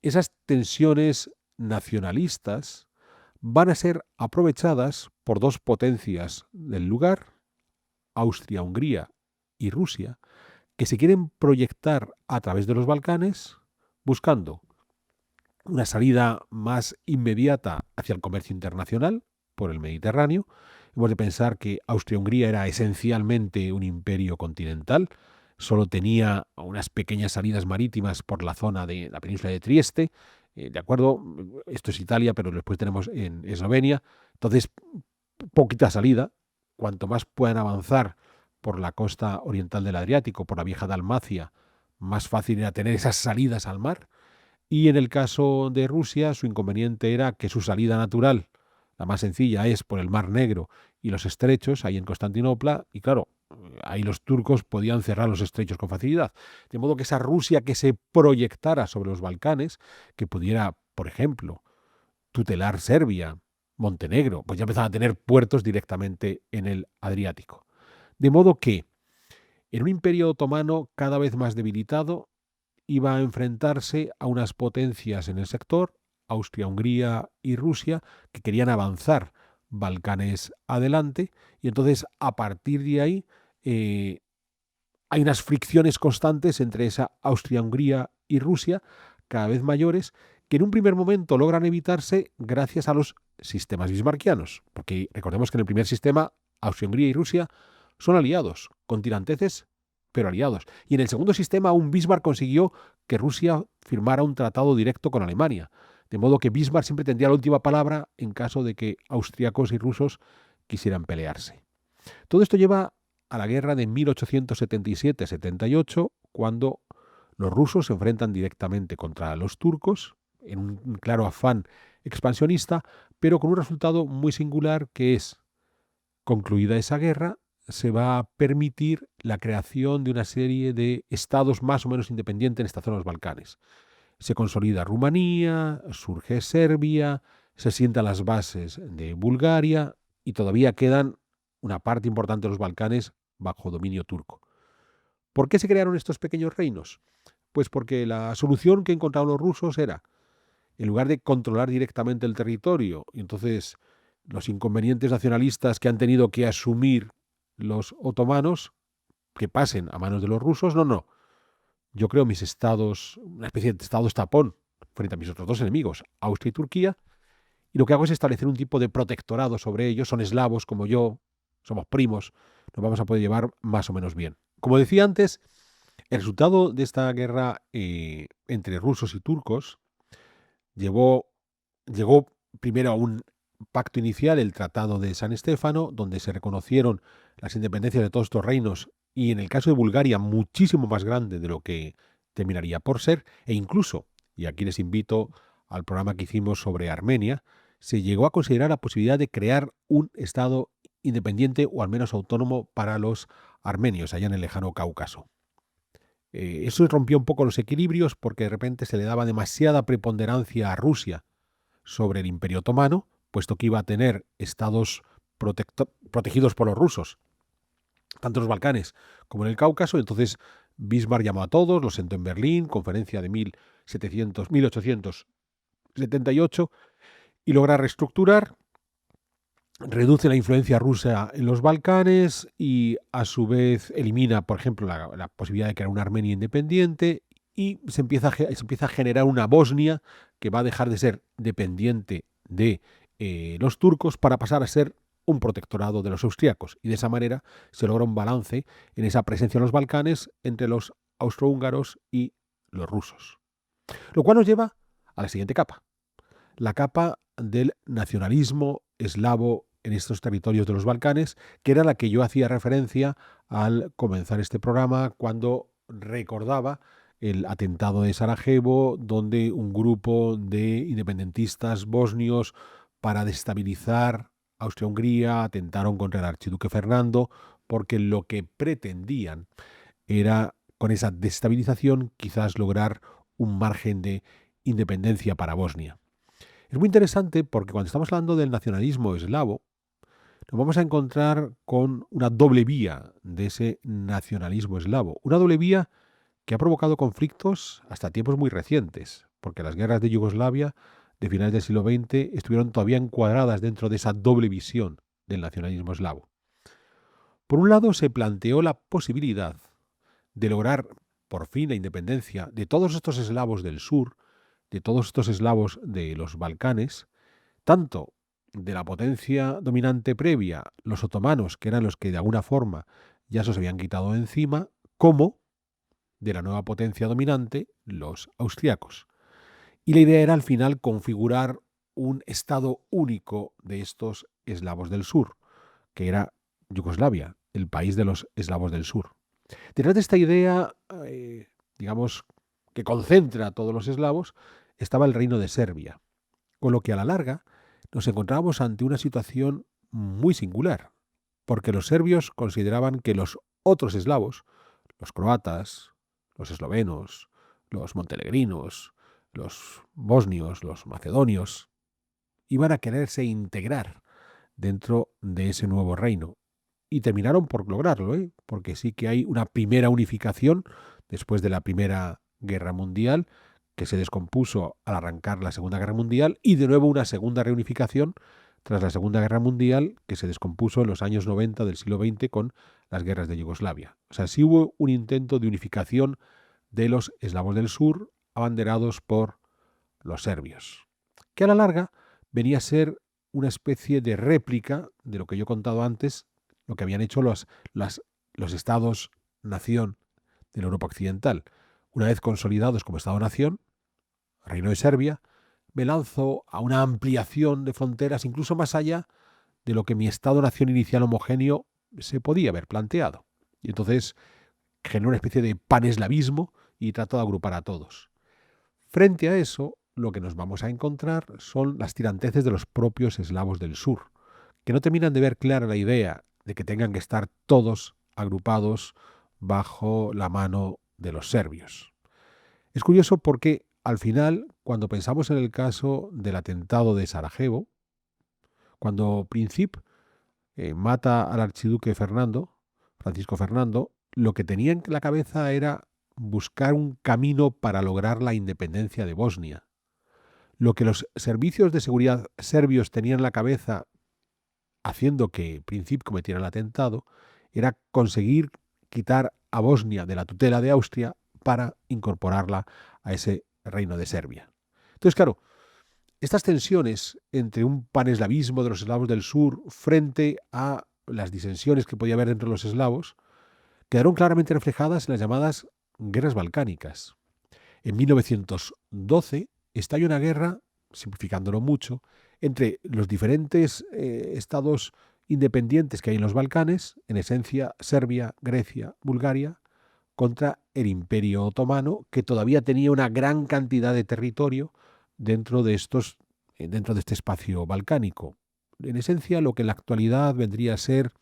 esas tensiones nacionalistas van a ser aprovechadas por dos potencias del lugar, Austria-Hungría y Rusia, que se quieren proyectar a través de los Balcanes buscando una salida más inmediata hacia el comercio internacional por el Mediterráneo. Hemos de pensar que Austria-Hungría era esencialmente un imperio continental, solo tenía unas pequeñas salidas marítimas por la zona de la península de Trieste, de acuerdo, esto es Italia, pero después tenemos en Eslovenia, entonces poquita salida, cuanto más puedan avanzar por la costa oriental del Adriático, por la vieja Dalmacia, más fácil era tener esas salidas al mar. Y en el caso de Rusia, su inconveniente era que su salida natural, la más sencilla, es por el Mar Negro y los estrechos, ahí en Constantinopla, y claro, ahí los turcos podían cerrar los estrechos con facilidad. De modo que esa Rusia que se proyectara sobre los Balcanes, que pudiera, por ejemplo, tutelar Serbia, Montenegro, pues ya empezaban a tener puertos directamente en el Adriático. De modo que, en un imperio otomano cada vez más debilitado, iba a enfrentarse a unas potencias en el sector, Austria, Hungría y Rusia, que querían avanzar Balcanes adelante, y entonces a partir de ahí hay unas fricciones constantes entre esa Austria, Hungría y Rusia, cada vez mayores, que en un primer momento logran evitarse gracias a los sistemas bismarckianos, porque recordemos que en el primer sistema Austria, Hungría y Rusia son aliados, con tiranteces, pero aliados. Y en el segundo sistema aún Bismarck consiguió que Rusia firmara un tratado directo con Alemania, de modo que Bismarck siempre tendría la última palabra en caso de que austriacos y rusos quisieran pelearse. Todo esto lleva a la guerra de 1877-78, cuando los rusos se enfrentan directamente contra los turcos, en un claro afán expansionista, pero con un resultado muy singular, que es, concluida esa guerra, se va a permitir la creación de una serie de estados más o menos independientes en esta zona de los Balcanes. Se consolida Rumanía, surge Serbia, se sientan las bases de Bulgaria y todavía quedan una parte importante de los Balcanes bajo dominio turco. ¿Por qué se crearon estos pequeños reinos? Pues porque la solución que encontraron los rusos era, en lugar de controlar directamente el territorio, y entonces los inconvenientes nacionalistas que han tenido que asumir los otomanos, que pasen a manos de los rusos, no. Yo creo mis estados, una especie de estados tapón frente a mis otros dos enemigos, Austria y Turquía, y lo que hago es establecer un tipo de protectorado sobre ellos. Son eslavos como yo, somos primos, nos vamos a poder llevar más o menos bien. Como decía antes, el resultado de esta guerra entre rusos y turcos llegó primero a un pacto inicial, el Tratado de San Estéfano, donde se reconocieron las independencias de todos estos reinos, y en el caso de Bulgaria muchísimo más grande de lo que terminaría por ser, e incluso, y aquí les invito al programa que hicimos sobre Armenia, se llegó a considerar la posibilidad de crear un Estado independiente o al menos autónomo para los armenios allá en el lejano Cáucaso. Eso rompió un poco los equilibrios porque de repente se le daba demasiada preponderancia a Rusia sobre el Imperio Otomano, puesto que iba a tener estados protegidos por los rusos, tanto en los Balcanes como en el Cáucaso. Entonces Bismarck llamó a todos, los sentó en Berlín, conferencia de 1878, y logra reestructurar, reduce la influencia rusa en los Balcanes y a su vez elimina, por ejemplo, la posibilidad de crear una Armenia independiente, y se empieza a generar una Bosnia que va a dejar de ser dependiente de los turcos para pasar a ser un protectorado de los austriacos, y de esa manera se logra un balance en esa presencia en los Balcanes entre los austrohúngaros y los rusos. Lo cual nos lleva a la siguiente capa, la capa del nacionalismo eslavo en estos territorios de los Balcanes, que era la que yo hacía referencia al comenzar este programa cuando recordaba el atentado de Sarajevo, donde un grupo de independentistas bosnios, para destabilizar Austria-Hungría, atentaron contra el archiduque Fernando, porque lo que pretendían era, con esa destabilización, quizás lograr un margen de independencia para Bosnia. Es muy interesante porque cuando estamos hablando del nacionalismo eslavo, nos vamos a encontrar con una doble vía de ese nacionalismo eslavo. Una doble vía que ha provocado conflictos hasta tiempos muy recientes, porque las guerras de Yugoslavia de finales del siglo XX estuvieron todavía encuadradas dentro de esa doble visión del nacionalismo eslavo. Por un lado, se planteó la posibilidad de lograr por fin la independencia de todos estos eslavos del sur, de todos estos eslavos de los Balcanes, tanto de la potencia dominante previa, los otomanos, que eran los que de alguna forma ya se os habían quitado de encima, como de la nueva potencia dominante, los austriacos. Y la idea era al final configurar un estado único de estos eslavos del sur, que era Yugoslavia, el país de los eslavos del sur. Detrás de esta idea, digamos, que concentra a todos los eslavos, estaba el reino de Serbia, con lo que a la larga nos encontrábamos ante una situación muy singular, porque los serbios consideraban que los otros eslavos, los croatas, los eslovenos, los montenegrinos, los bosnios, los macedonios, iban a quererse integrar dentro de ese nuevo reino. Y terminaron por lograrlo, porque sí que hay una primera unificación después de la Primera Guerra Mundial, que se descompuso al arrancar la Segunda Guerra Mundial, y de nuevo una segunda reunificación tras la Segunda Guerra Mundial, que se descompuso en los años 90 del siglo XX con las guerras de Yugoslavia. O sea, sí hubo un intento de unificación de los eslavos del sur, abanderados por los serbios, que a la larga venía a ser una especie de réplica de lo que yo he contado antes, lo que habían hecho los estados-nación de la Europa occidental. Una vez consolidados como Estado-nación, Reino de Serbia, me lanzo a una ampliación de fronteras incluso más allá de lo que mi Estado-nación inicial homogéneo se podía haber planteado. Y entonces generó una especie de paneslavismo y trato de agrupar a todos. Frente a eso, lo que nos vamos a encontrar son las tiranteces de los propios eslavos del sur, que no terminan de ver clara la idea de que tengan que estar todos agrupados bajo la mano de los serbios. Es curioso porque al final, cuando pensamos en el caso del atentado de Sarajevo, cuando Princip mata al archiduque Francisco Fernando, lo que tenía en la cabeza era buscar un camino para lograr la independencia de Bosnia. Lo que los servicios de seguridad serbios tenían en la cabeza haciendo que Princip cometiera el atentado era conseguir quitar a Bosnia de la tutela de Austria para incorporarla a ese reino de Serbia. Entonces, claro, estas tensiones entre un paneslavismo de los eslavos del sur frente a las disensiones que podía haber entre los eslavos quedaron claramente reflejadas en las llamadas guerras balcánicas. En 1912 estalla una guerra, simplificándolo mucho, entre los diferentes estados independientes que hay en los Balcanes, en esencia Serbia, Grecia, Bulgaria, contra el Imperio Otomano, que todavía tenía una gran cantidad de territorio dentro de este espacio balcánico. En esencia, lo que en la actualidad vendría a ser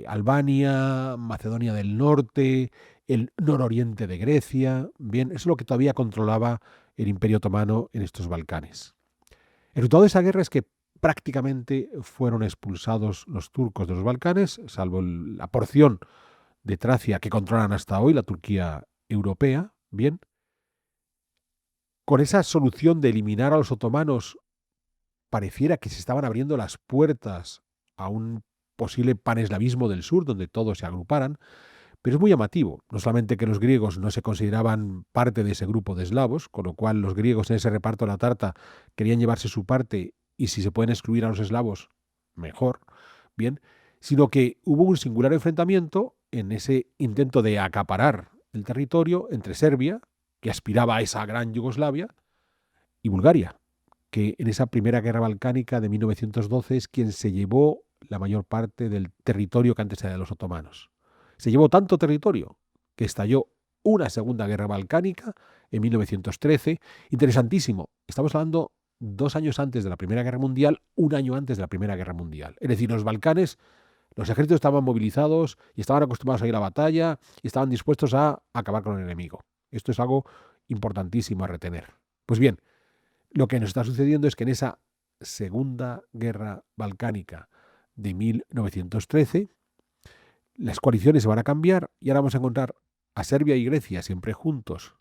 Albania, Macedonia del Norte, el nororiente de Grecia. Bien, eso es lo que todavía controlaba el Imperio Otomano en estos Balcanes. El resultado de esa guerra es que prácticamente fueron expulsados los turcos de los Balcanes, salvo la porción de Tracia que controlan hasta hoy, la Turquía europea. Bien, con esa solución de eliminar a los otomanos, pareciera que se estaban abriendo las puertas a un posible paneslavismo del sur, donde todos se agruparan, pero es muy llamativo, no solamente que los griegos no se consideraban parte de ese grupo de eslavos, con lo cual los griegos en ese reparto de la tarta querían llevarse su parte y si se pueden excluir a los eslavos, mejor, bien, sino que hubo un singular enfrentamiento en ese intento de acaparar el territorio entre Serbia, que aspiraba a esa gran Yugoslavia, y Bulgaria, que en esa primera guerra balcánica de 1912 es quien se llevó la mayor parte del territorio que antes era de los otomanos. Se llevó tanto territorio que estalló una segunda guerra balcánica en 1913. Interesantísimo, estamos hablando 2 años antes de la Primera Guerra Mundial, 1 año antes de la Primera Guerra Mundial. Es decir, los Balcanes, los ejércitos estaban movilizados y estaban acostumbrados a ir a la batalla y estaban dispuestos a acabar con el enemigo. Esto es algo importantísimo a retener. Pues bien, lo que nos está sucediendo es que en esa Segunda Guerra Balcánica de 1913, las coaliciones se van a cambiar y ahora vamos a encontrar a Serbia y Grecia siempre juntos,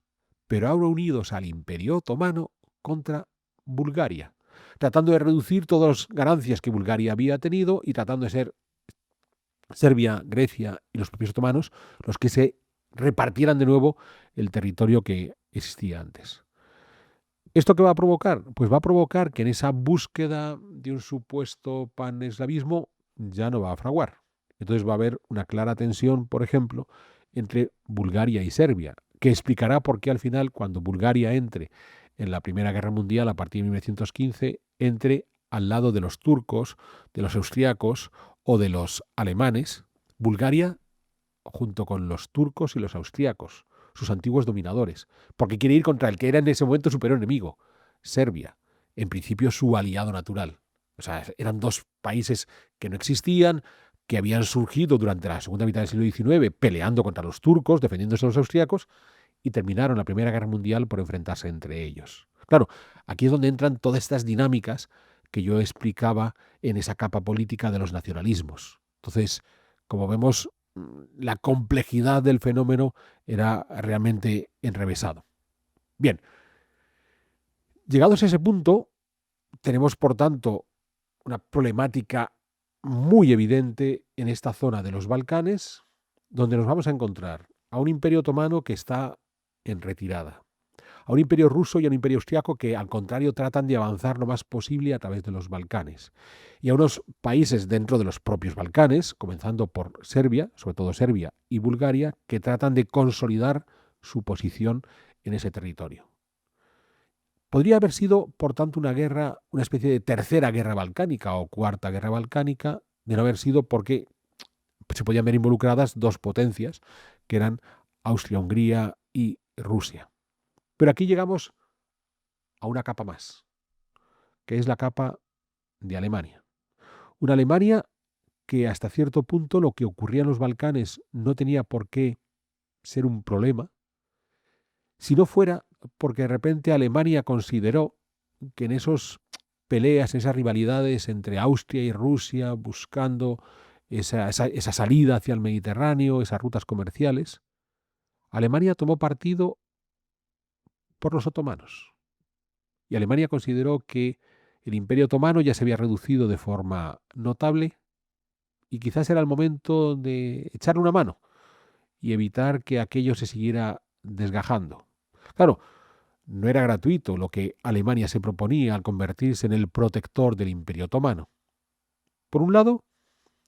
pero ahora unidos al Imperio Otomano contra Bulgaria, tratando de reducir todas las ganancias que Bulgaria había tenido y tratando de ser Serbia, Grecia y los propios otomanos los que se repartieran de nuevo el territorio que existía antes. ¿Esto qué va a provocar? Pues va a provocar que en esa búsqueda de un supuesto paneslavismo ya no va a fraguar. Entonces va a haber una clara tensión, por ejemplo, entre Bulgaria y Serbia, que explicará por qué al final, cuando Bulgaria entre en la Primera Guerra Mundial a partir de 1915, entre al lado de los turcos, de los austriacos o de los alemanes, Bulgaria junto con los turcos y los austríacos, sus antiguos dominadores, porque quiere ir contra el que era en ese momento su peor enemigo, Serbia, en principio su aliado natural. O sea, eran dos países que no existían, que habían surgido durante la segunda mitad del siglo XIX peleando contra los turcos, defendiéndose de los austríacos, y terminaron la Primera Guerra Mundial por enfrentarse entre ellos. Claro, aquí es donde entran todas estas dinámicas que yo explicaba en esa capa política de los nacionalismos. Entonces, como vemos, la complejidad del fenómeno era realmente enrevesado. Bien, llegados a ese punto, tenemos, por tanto, una problemática muy evidente en esta zona de los Balcanes, donde nos vamos a encontrar a un imperio otomano que está en retirada, a un imperio ruso y a un imperio austriaco que, al contrario, tratan de avanzar lo más posible a través de los Balcanes, y a unos países dentro de los propios Balcanes, comenzando por Serbia, sobre todo Serbia y Bulgaria, que tratan de consolidar su posición en ese territorio. Podría haber sido, por tanto, una guerra, una especie de tercera guerra balcánica o cuarta guerra balcánica, de no haber sido porque se podían ver involucradas dos potencias, que eran Austria-Hungría y Rusia. Pero aquí llegamos a una capa más, que es la capa de Alemania. Una Alemania que hasta cierto punto lo que ocurría en los Balcanes no tenía por qué ser un problema, si no fuera porque de repente Alemania consideró que en esas peleas, en esas rivalidades entre Austria y Rusia, buscando esa salida hacia el Mediterráneo, esas rutas comerciales, Alemania tomó partido por los otomanos. Y Alemania consideró que el Imperio Otomano ya se había reducido de forma notable y quizás era el momento de echarle una mano y evitar que aquello se siguiera desgajando. Claro, no era gratuito lo que Alemania se proponía al convertirse en el protector del Imperio Otomano. Por un lado,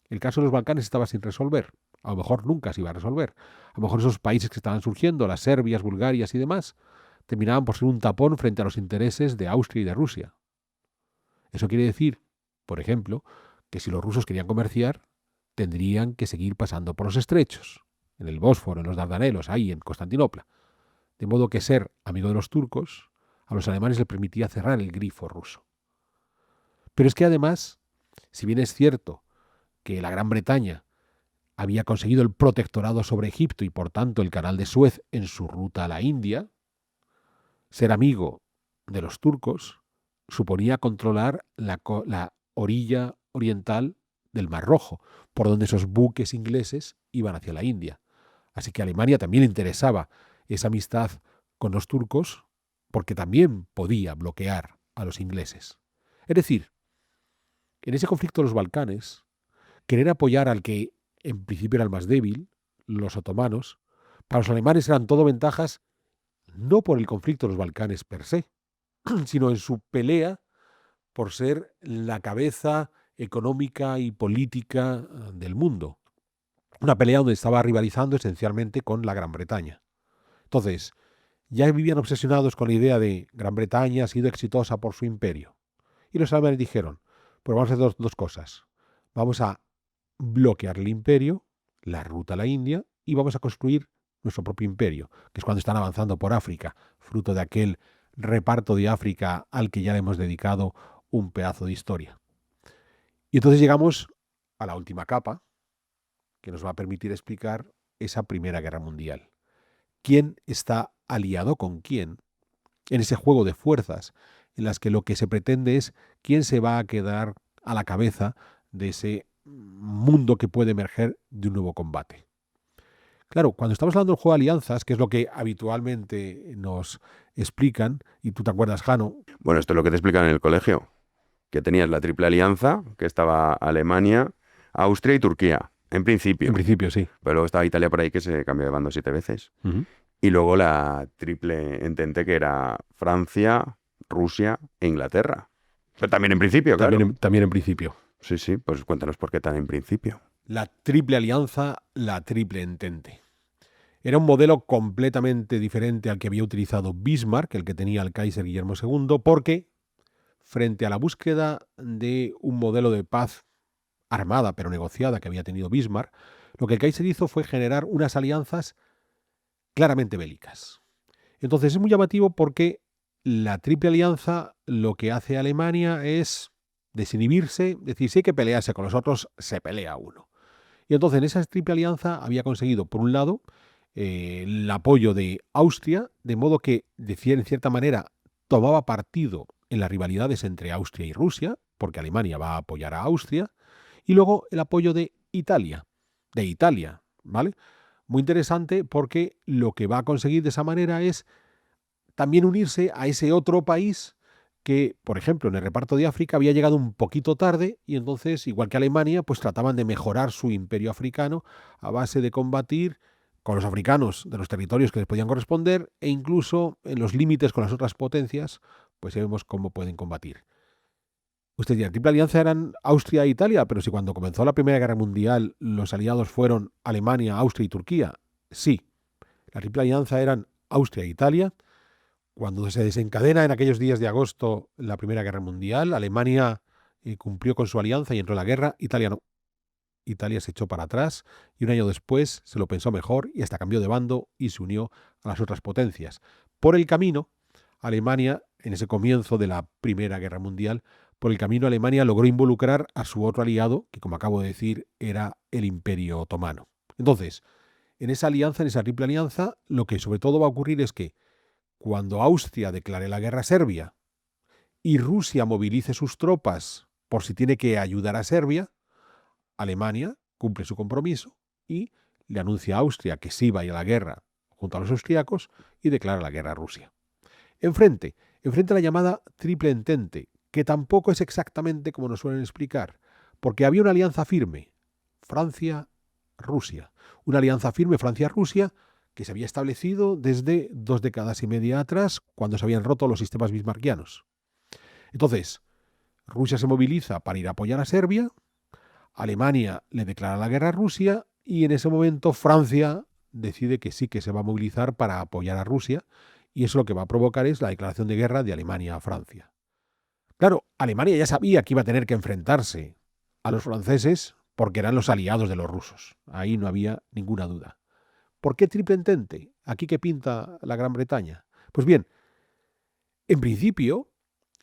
el caso de los Balcanes estaba sin resolver. A lo mejor nunca se iba a resolver. A lo mejor esos países que estaban surgiendo, las Serbias, Bulgarias y demás, terminaban por ser un tapón frente a los intereses de Austria y de Rusia. Eso quiere decir, por ejemplo, que si los rusos querían comerciar, tendrían que seguir pasando por los estrechos, en el Bósforo, en los Dardanelos, ahí en Constantinopla. De modo que ser amigo de los turcos a los alemanes les permitía cerrar el grifo ruso. Pero es que además, si bien es cierto que la Gran Bretaña había conseguido el protectorado sobre Egipto y por tanto el canal de Suez en su ruta a la India, ser amigo de los turcos suponía controlar la orilla oriental del Mar Rojo, por donde esos buques ingleses iban hacia la India. Así que a Alemania también le interesaba esa amistad con los turcos porque también podía bloquear a los ingleses. Es decir, en ese conflicto de los Balcanes, querer apoyar al que en principio era el más débil, los otomanos, para los alemanes eran todo ventajas no por el conflicto de los Balcanes per se, sino en su pelea por ser la cabeza económica y política del mundo. Una pelea donde estaba rivalizando esencialmente con la Gran Bretaña. Entonces, ya vivían obsesionados con la idea de Gran Bretaña ha sido exitosa por su imperio. Y los alemanes dijeron, pues vamos a hacer dos cosas. Vamos a bloquear el imperio, la ruta a la India, y vamos a construir nuestro propio imperio, que es cuando están avanzando por África, fruto de aquel reparto de África al que ya le hemos dedicado un pedazo de historia. Y entonces llegamos a la última capa, que nos va a permitir explicar esa Primera Guerra Mundial. ¿Quién está aliado con quién en ese juego de fuerzas en las que lo que se pretende es quién se va a quedar a la cabeza de ese mundo que puede emerger de un nuevo combate? Claro, cuando estamos hablando del juego de alianzas, que es lo que habitualmente nos explican, y tú te acuerdas, Jano. Bueno, esto es lo que te explican en el colegio, que tenías la triple alianza, que estaba Alemania, Austria y Turquía, en principio. En principio, sí. Pero luego estaba Italia por ahí que se cambió de bando 7 veces. Uh-huh. Y luego la triple entente que era Francia, Rusia e Inglaterra. Pero también en principio, claro. También en principio. Sí, pues cuéntanos por qué tan en principio. La triple alianza, la triple entente. Era un modelo completamente diferente al que había utilizado Bismarck, el que tenía el Kaiser Guillermo II, porque frente a la búsqueda de un modelo de paz armada pero negociada que había tenido Bismarck, Lo que el Kaiser hizo fue generar unas alianzas claramente bélicas. Entonces es muy llamativo porque la Triple Alianza lo que hace a Alemania es desinhibirse, decir, si hay que pelearse con los otros, se pelea uno. Y entonces en esa Triple Alianza había conseguido, por un lado, el apoyo de Austria, de modo que, en cierta manera, tomaba partido en las rivalidades entre Austria y Rusia, porque Alemania va a apoyar a Austria, y luego el apoyo de Italia, ¿vale? Muy interesante porque lo que va a conseguir de esa manera es también unirse a ese otro país que, por ejemplo, en el reparto de África había llegado un poquito tarde y entonces, igual que Alemania, pues trataban de mejorar su imperio africano a base de combatir con los africanos de los territorios que les podían corresponder e incluso en los límites con las otras potencias, pues ya vemos cómo pueden combatir. Usted dirá, Triple Alianza eran Austria e Italia, pero si cuando comenzó la Primera Guerra Mundial los aliados fueron Alemania, Austria y Turquía, sí. La Triple Alianza eran Austria e Italia. Cuando se desencadena en aquellos días de agosto la Primera Guerra Mundial, Alemania cumplió con su alianza y entró en la guerra, Italia no. Italia se echó para atrás y un año después se lo pensó mejor y hasta cambió de bando y se unió a las otras potencias. Por el camino, Alemania, en ese comienzo de la Primera Guerra Mundial, por el camino Alemania logró involucrar a su otro aliado, que como acabo de decir era el Imperio Otomano. Entonces, en esa alianza, en esa Triple Alianza, lo que sobre todo va a ocurrir es que cuando Austria declare la guerra a Serbia y Rusia movilice sus tropas por si tiene que ayudar a Serbia, Alemania cumple su compromiso y le anuncia a Austria que sí va a ir a la guerra junto a los austríacos y declara la guerra a Rusia. Enfrente a la llamada Triple Entente, que tampoco es exactamente como nos suelen explicar, porque había una alianza firme, Francia-Rusia. Una alianza firme Francia-Rusia que se había establecido desde 2 décadas y media atrás, cuando se habían roto los sistemas bismarckianos. Entonces, Rusia se moviliza para ir a apoyar a Serbia, Alemania le declara la guerra a Rusia y en ese momento Francia decide que sí que se va a movilizar para apoyar a Rusia y eso lo que va a provocar es la declaración de guerra de Alemania a Francia. Claro, Alemania ya sabía que iba a tener que enfrentarse a los franceses porque eran los aliados de los rusos. Ahí no había ninguna duda. ¿Por qué Triple Entente? ¿Aquí qué pinta la Gran Bretaña? Pues bien, en principio,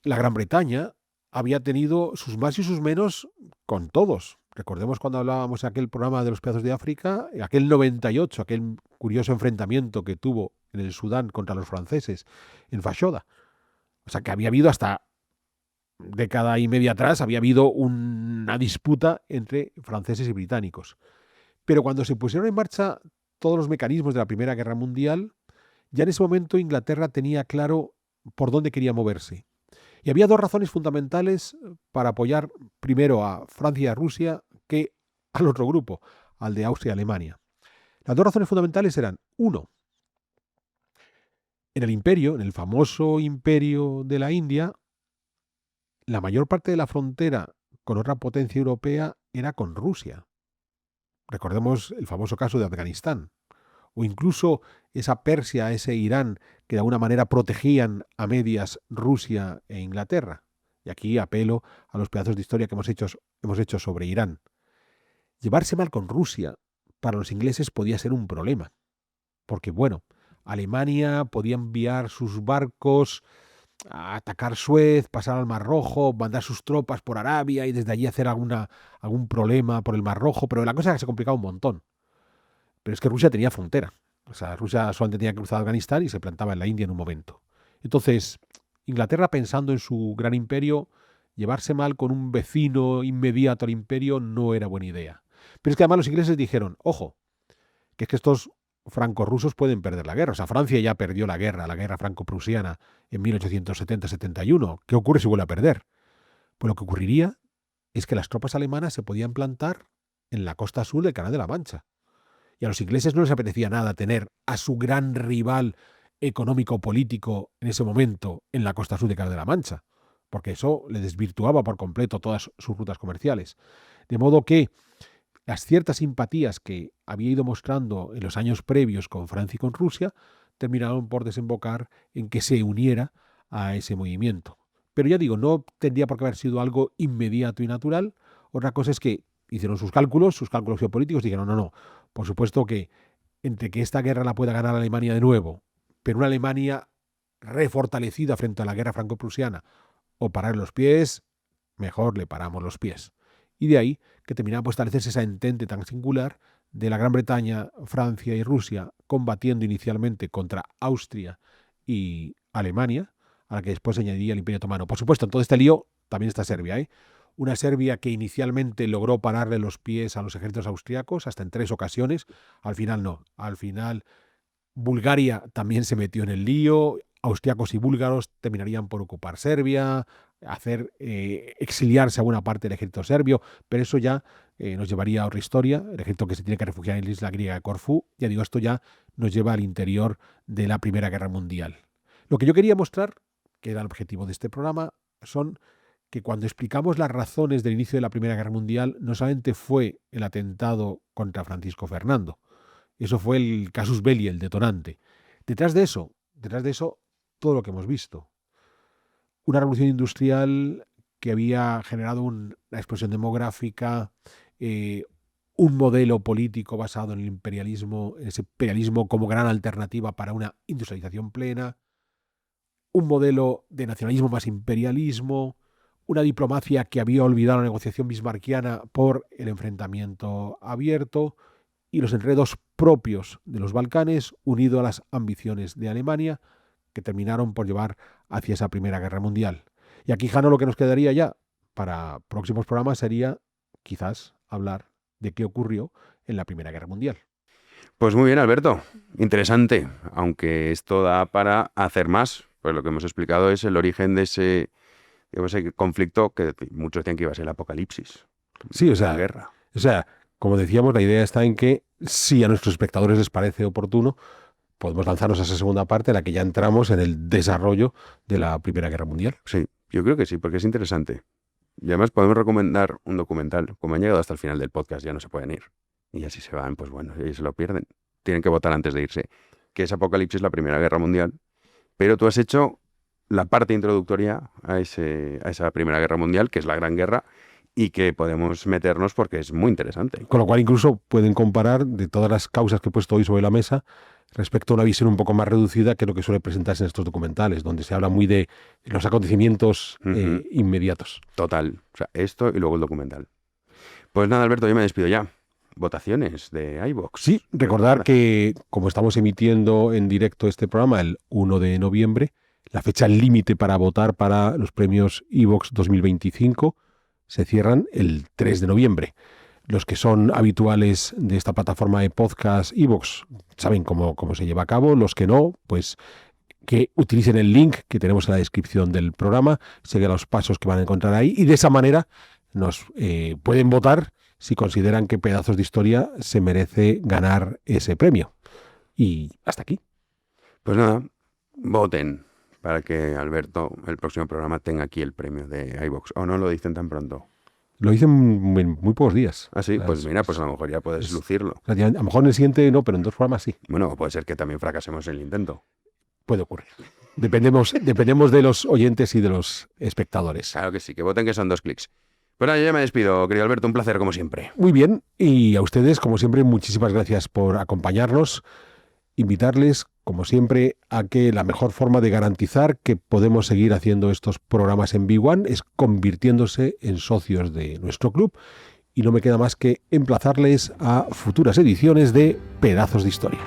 la Gran Bretaña había tenido sus más y sus menos con todos. Recordemos cuando hablábamos de aquel programa de los pedazos de África, aquel 98, aquel curioso enfrentamiento que tuvo en el Sudán contra los franceses, en Fashoda. O sea, que había habido hasta década y media atrás, había habido una disputa entre franceses y británicos. Pero cuando se pusieron en marcha todos los mecanismos de la Primera Guerra Mundial, ya en ese momento Inglaterra tenía claro por dónde quería moverse. Y había 2 razones fundamentales para apoyar primero a Francia y a Rusia que al otro grupo, al de Austria y Alemania. Las 2 razones fundamentales eran, uno, en el imperio, en el famoso imperio de la India, la mayor parte de la frontera con otra potencia europea era con Rusia. Recordemos el famoso caso de Afganistán, o incluso esa Persia, ese Irán, que de alguna manera protegían a medias Rusia e Inglaterra. Y aquí apelo a los pedazos de historia que hemos hecho sobre Irán. Llevarse mal con Rusia para los ingleses podía ser un problema, porque bueno, Alemania podía enviar sus barcos a atacar Suez, pasar al Mar Rojo, mandar sus tropas por Arabia y desde allí hacer algún problema por el Mar Rojo, pero la cosa se complicaba un montón. Pero es que Rusia tenía frontera. O sea, Rusia solamente tenía que cruzar Afganistán y se plantaba en la India en un momento. Entonces, Inglaterra, pensando en su gran imperio, llevarse mal con un vecino inmediato al imperio no era buena idea. Pero es que además los ingleses dijeron, ojo, que es que estos franco-rusos pueden perder la guerra. O sea, Francia ya perdió la guerra franco-prusiana en 1870-71. ¿Qué ocurre si vuelve a perder? Pues lo que ocurriría es que las tropas alemanas se podían plantar en la costa sur del Canal de la Mancha. Y a los ingleses no les apetecía nada tener a su gran rival económico-político en ese momento en la costa sur del Canal de la Mancha, porque eso le desvirtuaba por completo todas sus rutas comerciales. De modo que las ciertas simpatías que había ido mostrando en los años previos con Francia y con Rusia terminaron por desembocar en que se uniera a ese movimiento. Pero ya digo, no tendría por qué haber sido algo inmediato y natural. Otra cosa es que hicieron sus cálculos geopolíticos, y dijeron, no, por supuesto que entre que esta guerra la pueda ganar Alemania de nuevo, pero una Alemania refortalecida frente a la guerra franco-prusiana, o parar los pies, mejor le paramos los pies. Y de ahí que terminaba por establecerse esa entente tan singular de la Gran Bretaña, Francia y Rusia combatiendo inicialmente contra Austria y Alemania, a la que después se añadiría el Imperio Otomano. Por supuesto, en todo este lío también está Serbia, ¿eh? Una Serbia que inicialmente logró pararle los pies a los ejércitos austriacos hasta en 3 ocasiones. Al final no. Al final Bulgaria también se metió en el lío. Austriacos y búlgaros terminarían por ocupar Serbia, hacer exiliarse a buena parte del ejército serbio, pero eso ya nos llevaría a otra historia. El ejército que se tiene que refugiar en la isla griega de Corfú, ya digo, esto ya nos lleva al interior de la Primera Guerra Mundial. Lo que yo quería mostrar, que era el objetivo de este programa, son que cuando explicamos las razones del inicio de la Primera Guerra Mundial, no solamente fue el atentado contra Francisco Fernando, eso fue el casus belli, el detonante. Detrás de eso, todo lo que hemos visto. Una revolución industrial que había generado una explosión demográfica, un modelo político basado en el imperialismo, ese imperialismo como gran alternativa para una industrialización plena, un modelo de nacionalismo más imperialismo, una diplomacia que había olvidado la negociación bismarckiana por el enfrentamiento abierto y los enredos propios de los Balcanes, unido a las ambiciones de Alemania, que terminaron por llevar hacia esa Primera Guerra Mundial. Y aquí, Jano, lo que nos quedaría ya para próximos programas sería quizás hablar de qué ocurrió en la Primera Guerra Mundial. Pues muy bien, Alberto. Interesante, aunque esto da para hacer más. Pues lo que hemos explicado es el origen de ese conflicto que muchos decían que iba a ser el apocalipsis. Sí, o sea, la guerra. O sea, como decíamos, la idea está en que si a nuestros espectadores les parece oportuno, podemos lanzarnos a esa segunda parte en la que ya entramos en el desarrollo de la Primera Guerra Mundial. Sí, yo creo que sí, porque es interesante. Y además podemos recomendar un documental. Como han llegado hasta el final del podcast, ya no se pueden ir. Y así se van, pues bueno, y se lo pierden. Tienen que votar antes de irse. Que es Apocalipsis, la Primera Guerra Mundial. Pero tú has hecho la parte introductoria a esa Primera Guerra Mundial, que es la Gran Guerra, y que podemos meternos porque es muy interesante. Con lo cual incluso pueden comparar de todas las causas que he puesto hoy sobre la mesa respecto a una visión un poco más reducida que lo que suele presentarse en estos documentales, donde se habla muy de los acontecimientos inmediatos. Total. O sea, esto y luego el documental. Pues nada, Alberto, yo me despido ya. Votaciones de iVoox. Sí, recordar que como estamos emitiendo en directo este programa el 1 de noviembre, la fecha límite para votar para los premios iVoox 2025 se cierran el 3 de noviembre. Los que son habituales de esta plataforma de podcast iVoox saben cómo se lleva a cabo. Los que no, pues que utilicen el link que tenemos en la descripción del programa, sigan los pasos que van a encontrar ahí y de esa manera nos pueden votar si consideran que Pedazos de Historia se merece ganar ese premio. Y hasta aquí. Pues nada, voten para que Alberto, el próximo programa, tenga aquí el premio de iVoox. ¿O no lo dicen tan pronto? Lo hice en muy pocos días. Ah, sí, pues mira, pues a lo mejor ya puedes lucirlo. A lo mejor en el siguiente no, pero en 2 programas sí. Bueno, puede ser que también fracasemos en el intento. Puede ocurrir. Dependemos de los oyentes y de los espectadores. Claro que sí, que voten, que son 2 clics. Pues nada, yo ya me despido, querido Alberto, un placer como siempre. Muy bien, y a ustedes, como siempre, muchísimas gracias por acompañarnos. Invitarles, como siempre, a que la mejor forma de garantizar que podemos seguir haciendo estos programas en B1 es convirtiéndose en socios de nuestro club. Y no me queda más que emplazarles a futuras ediciones de Pedazos de Historia.